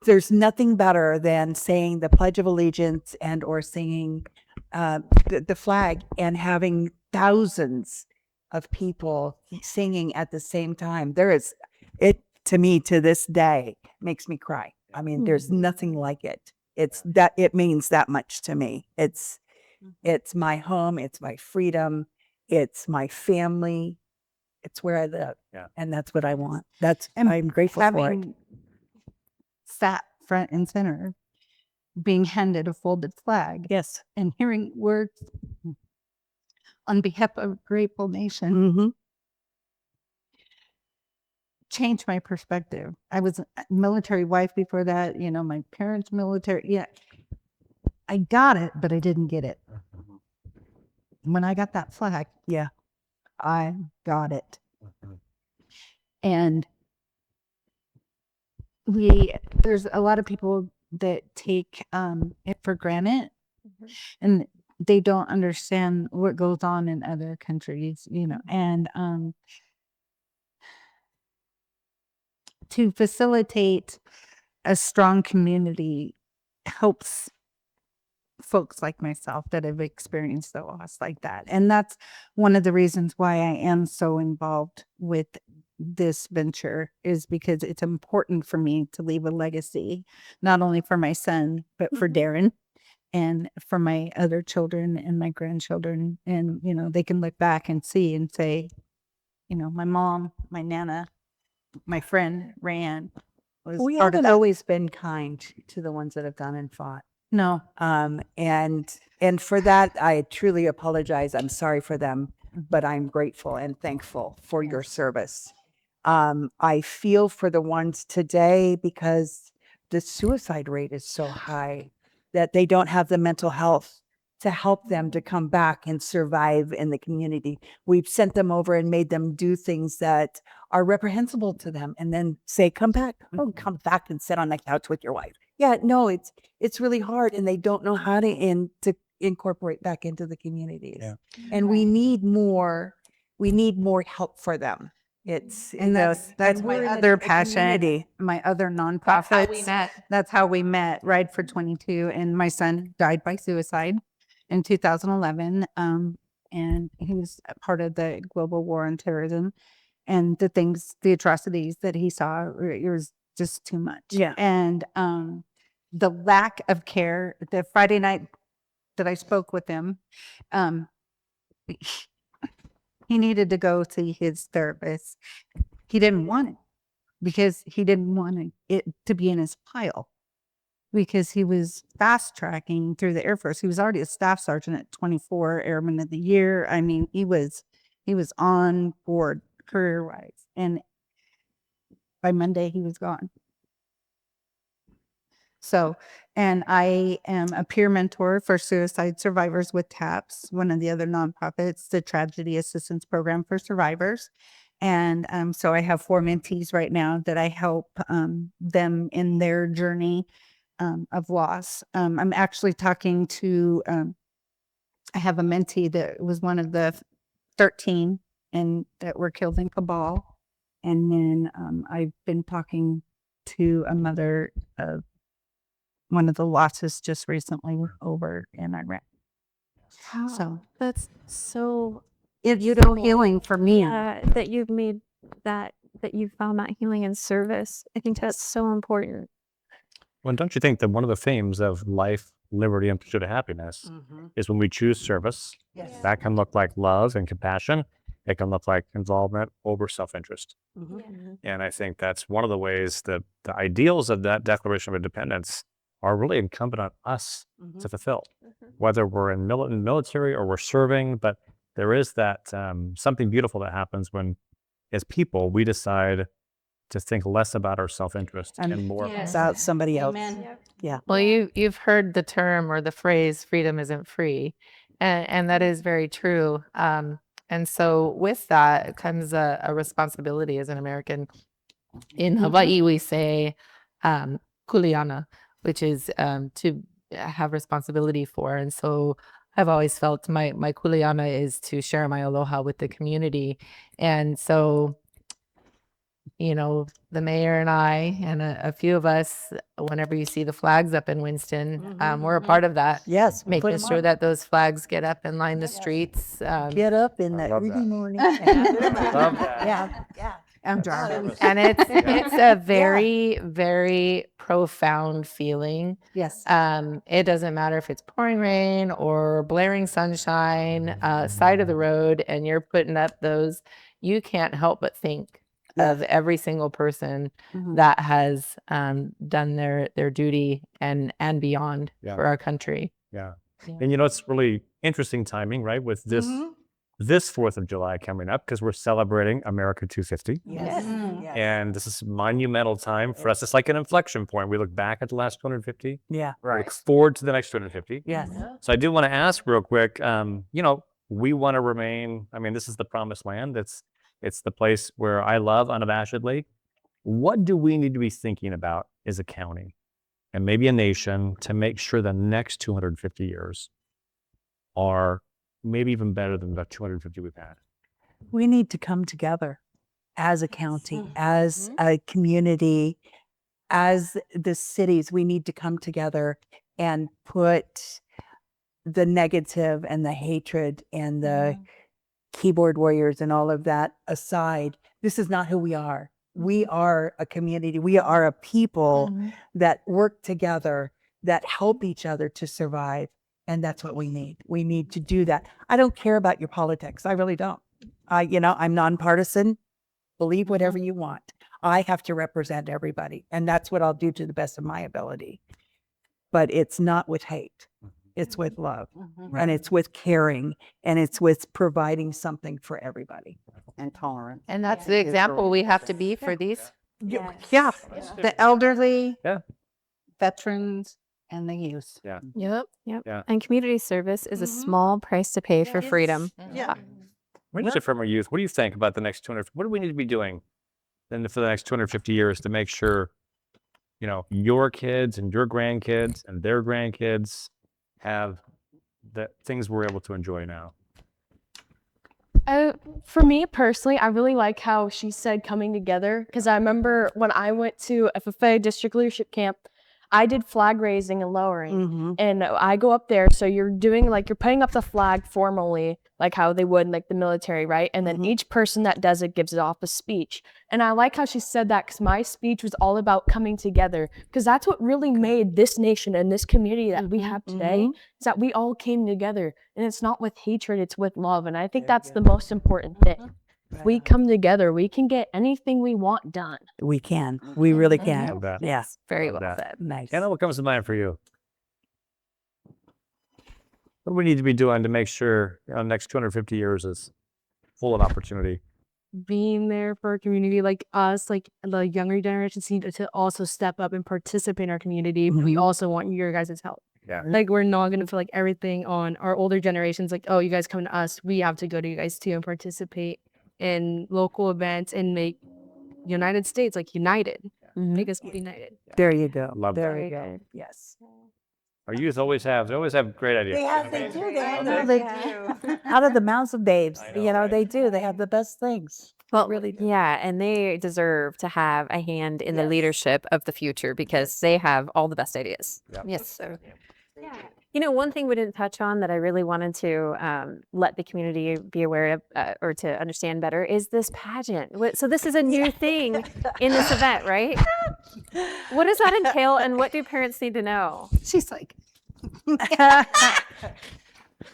There's nothing better than saying the Pledge of Allegiance and or singing the flag and having thousands of people singing at the same time. It to me to this day makes me cry. I mean, there's nothing like it. It means that much to me. It's my home, it's my freedom, it's my family, it's where I live. Yeah. And that's what I want. I'm grateful for it. Sat front and center, being handed a folded flag. Yes. And hearing words on behalf of a grateful nation changed my perspective. I was a military wife before that, you know, my parents military. Yeah. I got it, but I didn't get it. When I got that flag, Yeah. I got it. And there's a lot of people that take it for granted, and they don't understand what goes on in other countries, you know, and to facilitate a strong community helps folks like myself that have experienced the loss like that. And that's one of the reasons why I am so involved with this venture, is because it's important for me to leave a legacy, not only for my son, but for Darren and for my other children and my grandchildren. And, you know, they can look back and see and say, you know, my mom, my Nana, my friend Raeann was We part of haven't that. always been kind to the ones that have gone and fought. No. And for that, I truly apologize. I'm sorry for them, but I'm grateful and thankful for your service. I feel for the ones today because the suicide rate is so high that they don't have the mental health to help them to come back and survive in the community. We've sent them over and made them do things that are reprehensible to them and then say, come back. Oh, come back and sit on the couch with your wife. Yeah, no, it's really hard, and they don't know how to incorporate back into the communities. Yeah. And we need more help for them. That's and my we're in other a passion, community. my other That's how we nonprofits. met. That's how we met, Ride for 22. And my son died by suicide in 2011. And he was a part of the global war on terrorism, and the atrocities that he saw, it was just too much. Yeah. And the lack of care, the Friday night that I spoke with him, he needed to go see his therapist. He didn't want it because he didn't want it to be in his file, because he was fast tracking through the Air Force. He was already a staff sergeant at 24 Airman of the Year. I mean, he was on board career wise, and by Monday he was gone. So, and I am a peer mentor for suicide survivors with TAPS, one of the other nonprofits, the Tragedy Assistance Program for Survivors. And so I have 4 mentees right now that I help them in their journey of loss. I'm actually talking to, I have a mentee that was one of the 13 and that were killed in Kabul. And then I've been talking to a mother of one of the losses just recently over in Iraq. So That's so it's so healing for me. that you've made that you found that healing in service. I think that's so important. Well, don't you think that one of the themes of life, liberty, and pursuit of happiness is when we choose service, that can look like love and compassion. It can look like involvement over self-interest. And I think that's one of the ways that the ideals of that Declaration of Independence are really incumbent on us to fulfill, whether we're in military or we're serving. But there is that something beautiful that happens when, as people, we decide to think less about our self-interest and more About somebody else. Yeah. Well, you've heard the term or the phrase "freedom isn't free," and that is very true. And so with that comes a responsibility as an American. In Hawaii, we say kuleana, which is to have responsibility for. And so I've always felt my kuleana is to share my aloha with the community. And so, the mayor and I and a few of us, whenever you see the flags up in Winston, we're a part of that. Yes. Making sure that those flags get up and line the streets. Get up in that early morning. Love that. Yeah. I'm driving. And it's a very, very profound feeling. Yes. It doesn't matter if it's pouring rain or blaring sunshine, side of the road, and you're putting up those, you can't help but think of every single person that has done their duty and beyond for our country. Yeah. And it's really interesting timing, right? With this 4th of July coming up, because we're celebrating America 250. Yes. And this is a monumental time for us. It's like an inflection point. We look back at the last 250. Yeah. Right. Look forward to the next 250. Yes. So I do want to ask real quick, we want to remain, this is the promised land. It's the place where I love unabashedly. What do we need to be thinking about as a county and maybe a nation to make sure the next 250 years are maybe even better than the 250 we've had? We need to come together as a county, as a community, as the cities. We need to come together and put the negative and the hatred and the keyboard warriors and all of that aside. This is not who we are. We are a community. We are a people that work together, that help each other to survive. And that's what we need. We need to do that. I don't care about your politics. I really don't. I'm nonpartisan. Believe whatever you want. I have to represent everybody. And that's what I'll do to the best of my ability. But it's not with hate. It's with love. And it's with caring. And it's with providing something for everybody. And tolerance. And that's the example we have to be for these. Yeah. The elderly, Yeah. veterans, and the youth. Yeah. Yep. Yeah. And community service is a small price to pay for freedom. Yeah. What is it from our youth? What do you think about the next 200? What do we need to be doing then for the next 250 years to make sure, your kids and your grandkids and their grandkids have the things we're able to enjoy now? For me personally, I really like how she said coming together, because I remember when I went to FFA district leadership camp, I did flag raising and lowering, and I go up there. So you're doing you're putting up the flag formally, like how they would in the military, right? And then each person that does it gives it off a speech. And I like how she said that, because my speech was all about coming together, because that's what really made this nation and this community that we have today, is that we all came together. And it's not with hatred, it's with love. And I think that's the most important thing. If we come together, we can get anything we want done. We can. We really can. Love that. Yes. Very Love well that. said. Nice. Anna, what comes to mind for you? What do we need to be doing to make sure the next 250 years is full of opportunity? being there for our community, like us, like the younger generations need to also step up and participate in our community. But we also want your guys' help. Yeah. Like we're not gonna feel like everything on our older generations, like, oh, you guys come to us, we have to go to you guys too and participate in local events and make United States like united. Make us united. There you go. Love there that. you go. Yes. Our youth always have great ideas. They do. Out of the mouths of babes. They do. They have the best things. Well, Really do. yeah, and they deserve to have a hand in the leadership of the future because they have all the best ideas. Yep. Yes. So, one thing we didn't touch on that I really wanted to let the community be aware of or to understand better is this pageant. So this is a new thing in this event, right? What does that entail, and what do parents need to know? She's like,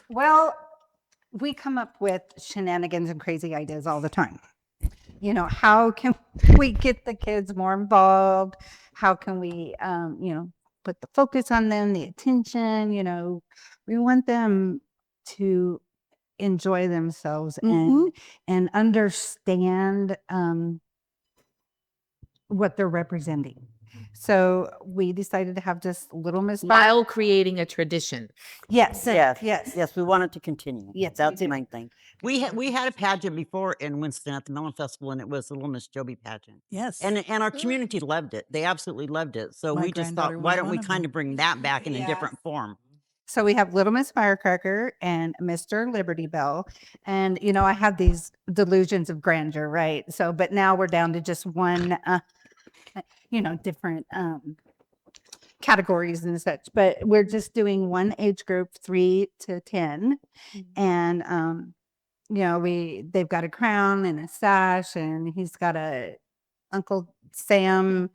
well, we come up with shenanigans and crazy ideas all the time. How can we get the kids more involved? How can we, put the focus on them, the attention? We want them to enjoy themselves and understand what they're representing. So we decided to have just Little Miss While creating a tradition. Yes. Yes, we want it to continue. Yes, That's we the do. main thing. We had a pageant before in Winston at the Mellon Festival, and it was the Little Miss Joby pageant. Yes. And our community loved it. They absolutely loved it. So My we just granddaughter thought, why was don't one we of kind them. of bring that back in a different form? So we have Little Miss Firecracker and Mr. Liberty Bell. And, I have these delusions of grandeur, right? So, but now we're down to just one, different categories and such. But we're just doing one age group, 3 to 10. And, they've got a crown and a sash, and he's got a Uncle Sam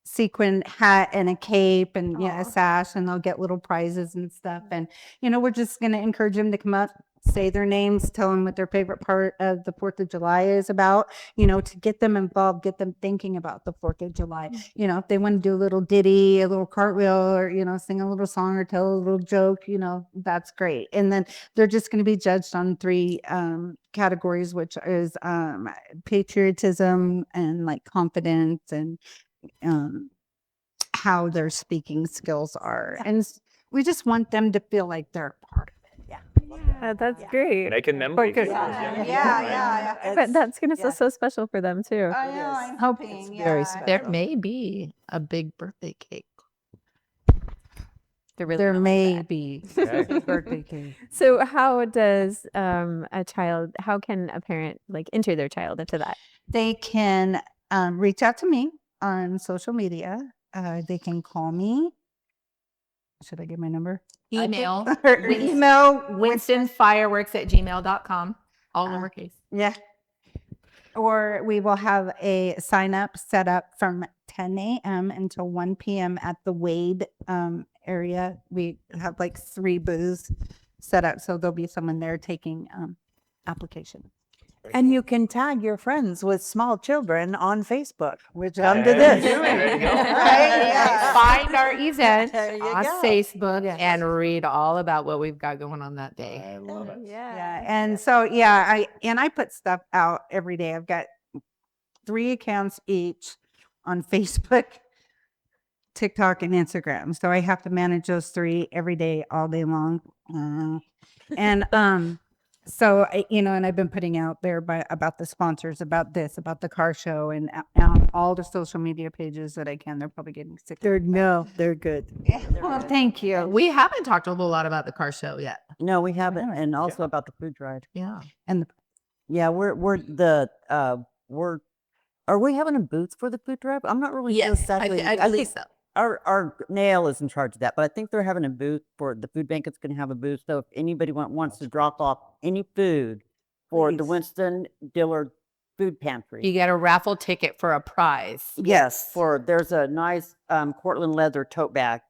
sequin hat and a cape and a sash, and they'll get little prizes and stuff. And we're just going to encourage them to come up, say their names, tell them what their favorite part of the 4th of July is about, to get them involved, get them thinking about the 4th of July. If they want to do a little ditty, a little cartwheel, or sing a little song or tell a little joke, that's great. And then they're just going to be judged on 3 categories, which is patriotism and like confidence and how their speaking skills are. And we just want them to feel like they're part of it. That's great. Making memories. But that's going to feel so special for them too. I know, I'm hoping. very special. There may be a big birthday cake. There may be Okay. birthday cake. So how does how can a parent enter their child into that? They can reach out to me on social media. They can call me. Should I give my number? Email. Or email WinstonFireworks@gmail.com. All lowercase. Yeah. Or we will have a sign up set up from 10 a.m. until 1 p.m. at the Wade area. We have 3 booths set up, so there'll be someone there taking application. And you can tag your friends with small children on Facebook, which come to this. There you go. Find our event There you on go. Facebook Yes. and read all about what we've got going on that day. I love it. Yeah. And so, I put stuff out every day. I've got 3 accounts each on Facebook, TikTok, and Instagram. So I have to manage those 3 every day, all day long. So, and I've been putting out there about the sponsors, about this, about the car show, and all the social media pages that I can. They're probably getting sick. They're good. Well, thank you. We haven't talked a whole lot about the car show yet. No, we haven't. And also about the food drive. Yeah. Yeah, are we having a booth for the food drive? I'm not really sure exactly. I I believe think so. our Nail is in charge of that, but I think they're having a booth for the food bank. It's going to have a booth. So if anybody wants to drop off any food for the Please. Winston Dillard Food Pantry. You get a raffle ticket for a prize. Yes, there's a nice Cortland leather tote bag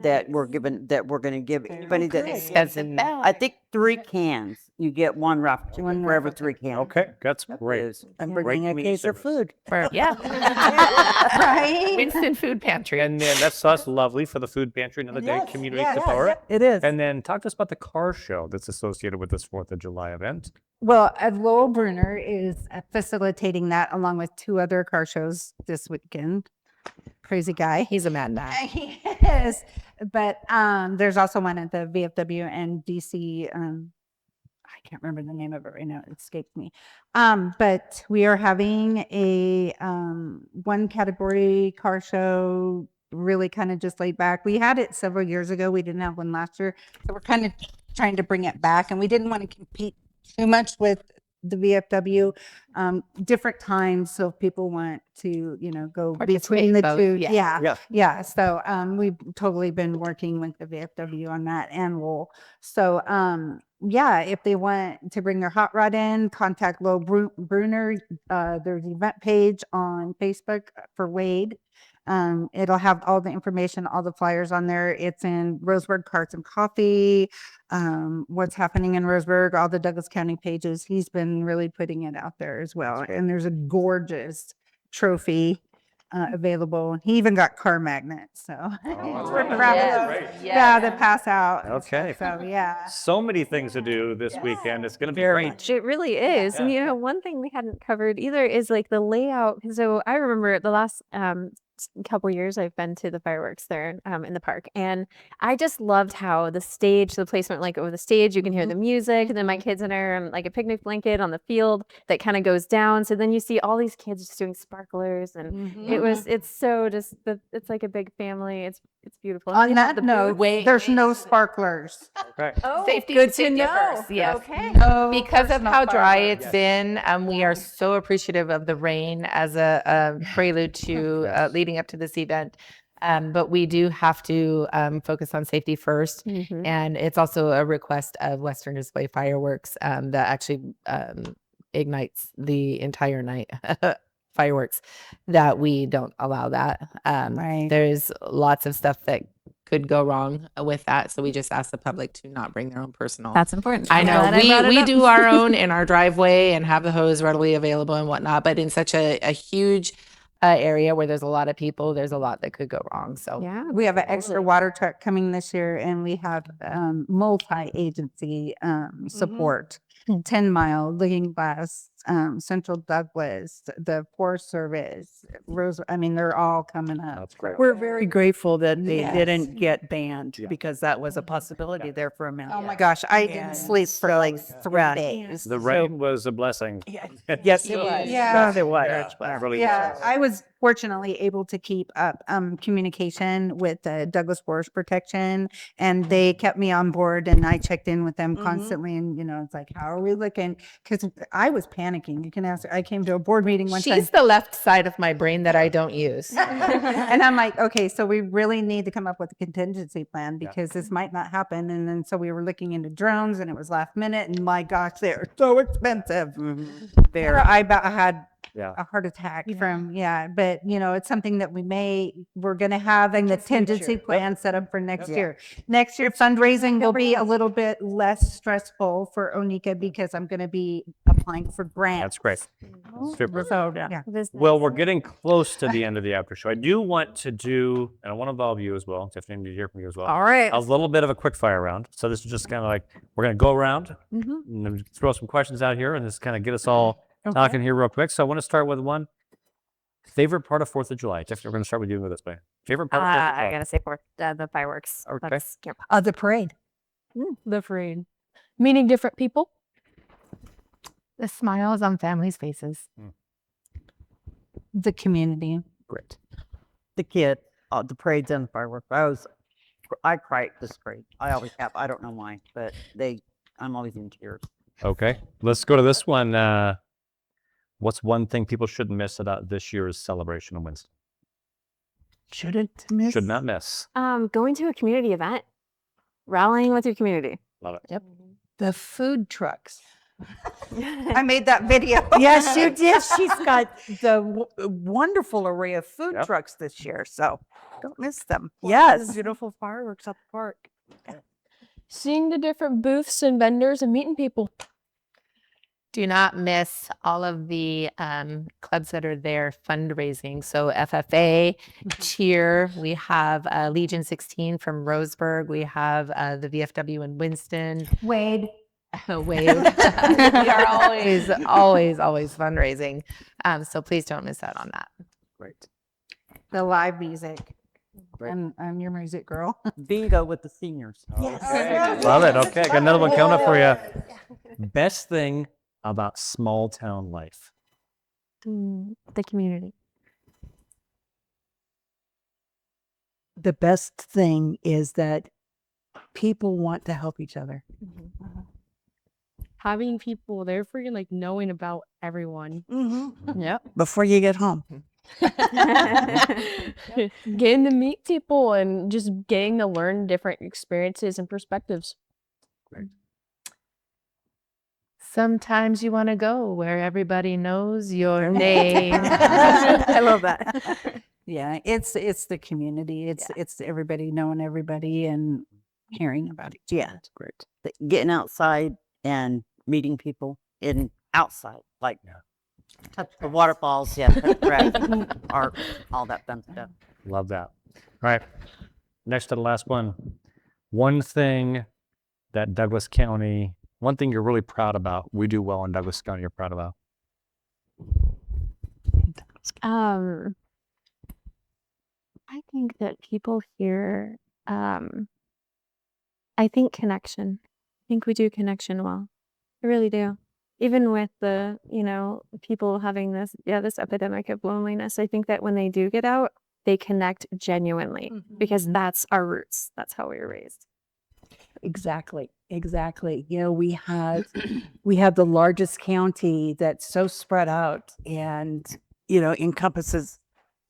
that we're going to give anybody that Expensive. I think 3 cans. You get 1 raffle ticket for every 3 cans. Okay, that's great. I'm Great bringing a community case of service. food. Yeah. Right? Winston Food Pantry. And then that's lovely for the food pantry, another day, community support. It is. And then talk to us about the car show that's associated with this 4th of July event. Well, Lowell Bruner is facilitating that along with 2 other car shows this weekend. Crazy guy. He's a madman. He is. But there's also one at the VFW and DC. I can't remember the name of it right now. It escapes me. But we are having a 1 category car show, really kind of just laid back. We had it several years ago. We didn't have one last year. So we're kind of trying to bring it back. And we didn't want to compete too much with the VFW, different times. So if people want to, go between the both, 2. yeah. Yeah. So we've totally been working with the VFW on that and Lowell. So if they want to bring their hot rod in, contact Lowell Bruner. There's an event page on Facebook for Wade. It'll have all the information, all the flyers on there. It's in Roseburg Carts and Coffee, what's happening in Roseburg, all the Douglas County pages. He's been really putting it out there as well. And there's a gorgeous trophy available. He even got car magnets. So we're proud of those. Yeah, that pass out. Okay. So yeah. So many things to do this weekend. It's going to be great. It really is. And one thing we hadn't covered either is like the layout. So I remember the last couple years I've been to the fireworks there in the park, and I just loved how the placement, like over the stage, you can hear the music, and then my kids and I are on like a picnic blanket on the field that kind of goes down. So then you see all these kids just doing sparklers, and it's like a big family. It's beautiful. On that note, there's no sparklers. Okay. Oh, Safety, good to safety know. first, yes. Okay. Because of how dry it's been, we are so appreciative of the rain as a prelude to leading up to this event. But we do have to focus on safety first. And it's also a request of Western Display Fireworks that actually ignites the entire night. Fireworks, that we don't allow that. Right. There's lots of stuff that could go wrong with that. So we just ask the public to not bring their own personal. That's important. I know I'm glad I brought it we up. do our own in our driveway and have the hose readily available and whatnot. But in such a huge area where there's a lot of people, there's a lot that could go wrong. So Yeah. We have an extra water truck coming this year, and we have multi-agency support. 10 Mile, Looking Glass, Central Douglas, the Forest Service, they're all coming up. That's great. We're very grateful that they Yes. didn't get banned because that was a possibility there for a minute. Oh my gosh, I didn't sleep for like 3 yeah. days. The rain was a blessing. Yes, it was. Yeah. Yes, it was. Really Yeah, was. I was fortunately able to keep up communication with the Douglas Forest Protection, and they kept me on board, and I checked in with them constantly. And it's like, how are we looking? Because I was panicking. You can ask. I came to a board meeting one time. she's the left side of my brain that I don't use. And I'm like, okay, so we really need to come up with a contingency plan because this might not happen. And then so we were looking into drones, and it was last minute, and my gosh, they're so expensive. I about had a heart attack from but it's something that we're going to have in the contingency plan set up for next year. Next year fundraising will be a little bit less stressful for Onikka because I'm going to be applying for grants. That's great. Super. So yeah. Well, we're getting close to the end of the after show. I do want to do, and I want to involve you as well. Tiffany, I need to hear from you as well. All right. A little bit of a quick fire round. So this is just kind of like, we're going to go around and then throw some questions out here and just kind of get us all talking here real quick. So I want to start with one. Favorite part of 4th of July? Tiffany, we're going to start with you with this way. Favorite part of 4th of July? I gotta say the fireworks. Okay. That's, The parade. The parade. Meeting different people. The smiles on families' faces. The community. Great. The kid, the parades and the fireworks. I cry at this parade. I always have. I don't know why, but I'm always in tears. Okay. Let's go to this one. What's one thing people shouldn't miss about this year's celebration of Winston? Shouldn't miss. Should not miss. going to a community event, rallying with your community. Love it. Yep. The food trucks. I made that video. Yes, you did. She's got the wonderful array of food Yep. trucks this year, so don't miss them. The Yes. beautiful fireworks at the park. Seeing the different booths and vendors and meeting people. Do not miss all of the clubs that are there fundraising. So FFA, Cheer, we have Legion 16 from Roseburg, we have the VFW in Winston. Wade. Wade. We are always fundraising. So please don't miss out on that. Great. The live music. Great. I'm your music girl. Bingo with the seniors. Okay. Love it. Okay, got another one coming up for you. Best thing about small town life. The community. The best thing is that people want to help each other. Having people there for you, like knowing about everyone. Yep. Before you get home. Getting to meet people and just getting to learn different experiences and perspectives. Sometimes you want to go where everybody knows your name. I love that. Yeah, it's the community. It's everybody knowing everybody and caring about each other. Yeah, it's great. Getting outside and meeting people in outside, like touch the waterfalls, touch grass, art, all that fun stuff. Love that. All right. Next to the last one. One thing that Douglas County, one thing you're really proud about, we do well in Douglas County, you're proud about. I think that people here, I think connection. I think we do connection well. I really do. Even with the, people having this epidemic of loneliness, I think that when they do get out, they connect genuinely because that's our roots. That's how we were raised. Exactly. We have the largest county that's so spread out and encompasses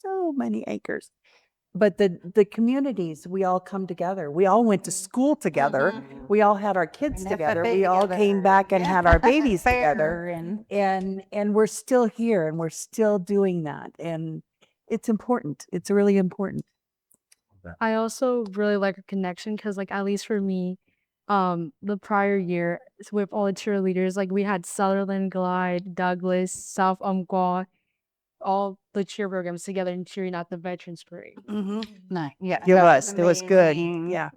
so many acres. But the communities, we all come together. We all went to school together. We all had our kids together. We all came back and had our babies together. And we're still here and we're still doing that. And it's important. It's really important. I also really like a connection because, like, at least for me, the prior year with all the cheerleaders, like we had Sutherland, Glide, Douglas, South Umpqua, all the cheer programs together and cheering at the Veterans Parade. Nice. Yeah. It was good. Yeah.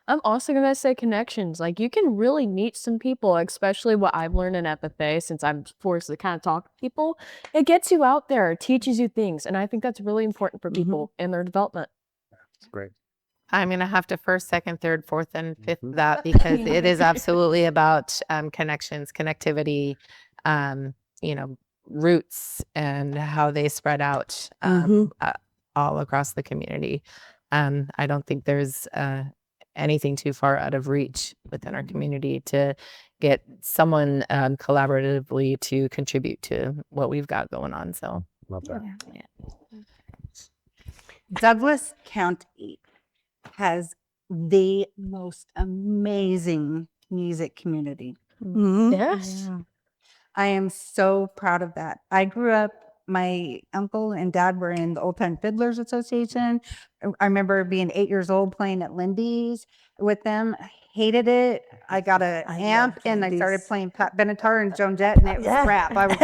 I'm also going to say connections. Like, you can really meet some people, especially what I've learned in FFA since I'm forced to kind of talk to people. It gets you out there, it teaches you things. And I think that's really important for people in their development. That's great. I'm going to have to first, second, third, fourth, and fifth that because it is absolutely about connections, connectivity, roots and how they spread out all across the community. I don't think there's anything too far out of reach within our community to get someone collaboratively to contribute to what we've got going on. So love that. Douglas County has the most amazing music community. Yes. I am so proud of that. I grew up, my uncle and dad were in the Old Time Fiddlers Association. I remember being 8 years old playing at Lindy's with them. I hated it. I got an amp and I started playing Pat Benatar and Joan Jett and it was crap. I was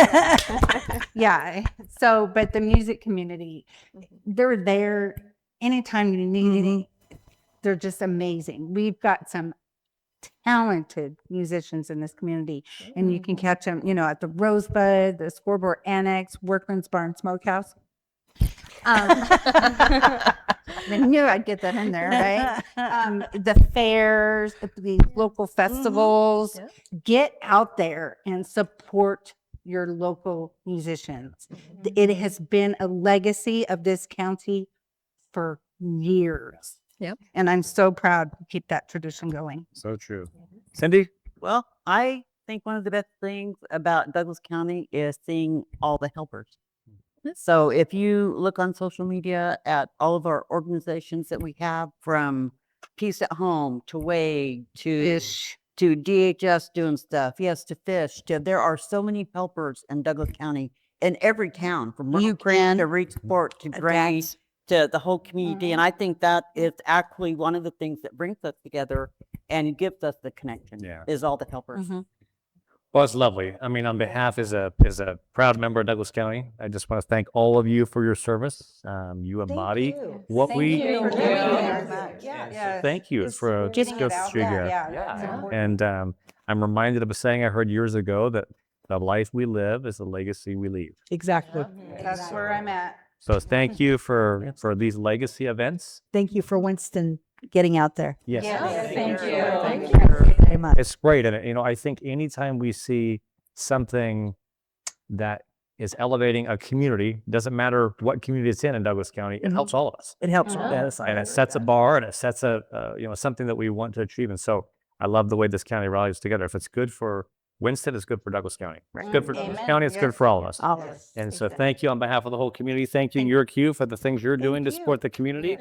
So, but the music community, they're there anytime you need it. They're just amazing. We've got some talented musicians in this community and you can catch them at the Rosebud, the Scoreboard Annex, Workman's Barn Smokehouse. I knew I'd get that in there, right? The fairs, the local festivals. Get out there and support your local musicians. It has been a legacy of this county for years. Yep. And I'm so proud to keep that tradition going. So true. Cindi? Well, I think one of the best things about Douglas County is seeing all the helpers. So if you look on social media at all of our organizations that we have, from Peace at Home to Wade to to DHS doing stuff. Yes, to fish. There are so many helpers in Douglas County, in every town, from You Myrtle Creek can. to Reedsport to Granny to the whole community. And I think that is actually one of the things that brings us together and gives us the connection. Yeah. Is all the helpers. Well, it's lovely. I mean, on behalf as a proud member of Douglas County, I just want to thank all of you for your service. You embody what we. Thank you for getting it out there. Yeah. And I'm reminded of a saying I heard years ago that the life we live is the legacy we leave. Exactly. That's where I'm at. So thank you for these legacy events. Thank you for Winston getting out there. Yes. Thank you. Thank you very much. It's great. And, I think anytime we see something that is elevating a community, doesn't matter what community it's in Douglas County, it helps all of us. It helps. And it sets a bar and it sets something that we want to achieve. And so I love the way this county rallies together. If it's good for Winston, it's good for Douglas County. It's good for Douglas County. It's good for all of us. All of us. And so thank you on behalf of the whole community. Thank you, your Q, for the things you're doing to support the community.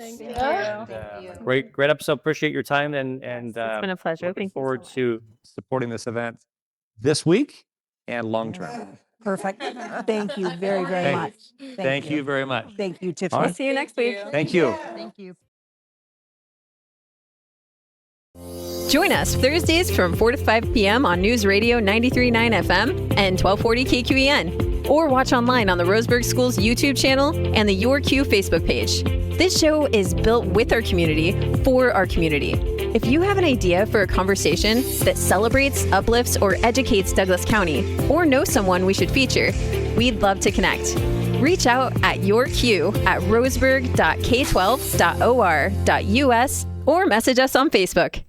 Great episode. Appreciate your time and It's been a pleasure. looking Thank you so forward much. to supporting this event this week and long term. Perfect. Thank you very, very Hey, much. Thank you very much. Thank you, All Tiffany. right. See you next week. Thank you. Thank you. Join us Thursdays from 4 to 5 p.m. on News Radio 93.9 FM and 1240 KQEN. Or watch online on the Roseburg Schools YouTube channel and the Your Q Facebook page. This show is built with our community, for our community. If you have an idea for a conversation that celebrates, uplifts, or educates Douglas County, or know someone we should feature, we'd love to connect. Reach out at yourq@roseburg.k12.or.us or message us on Facebook.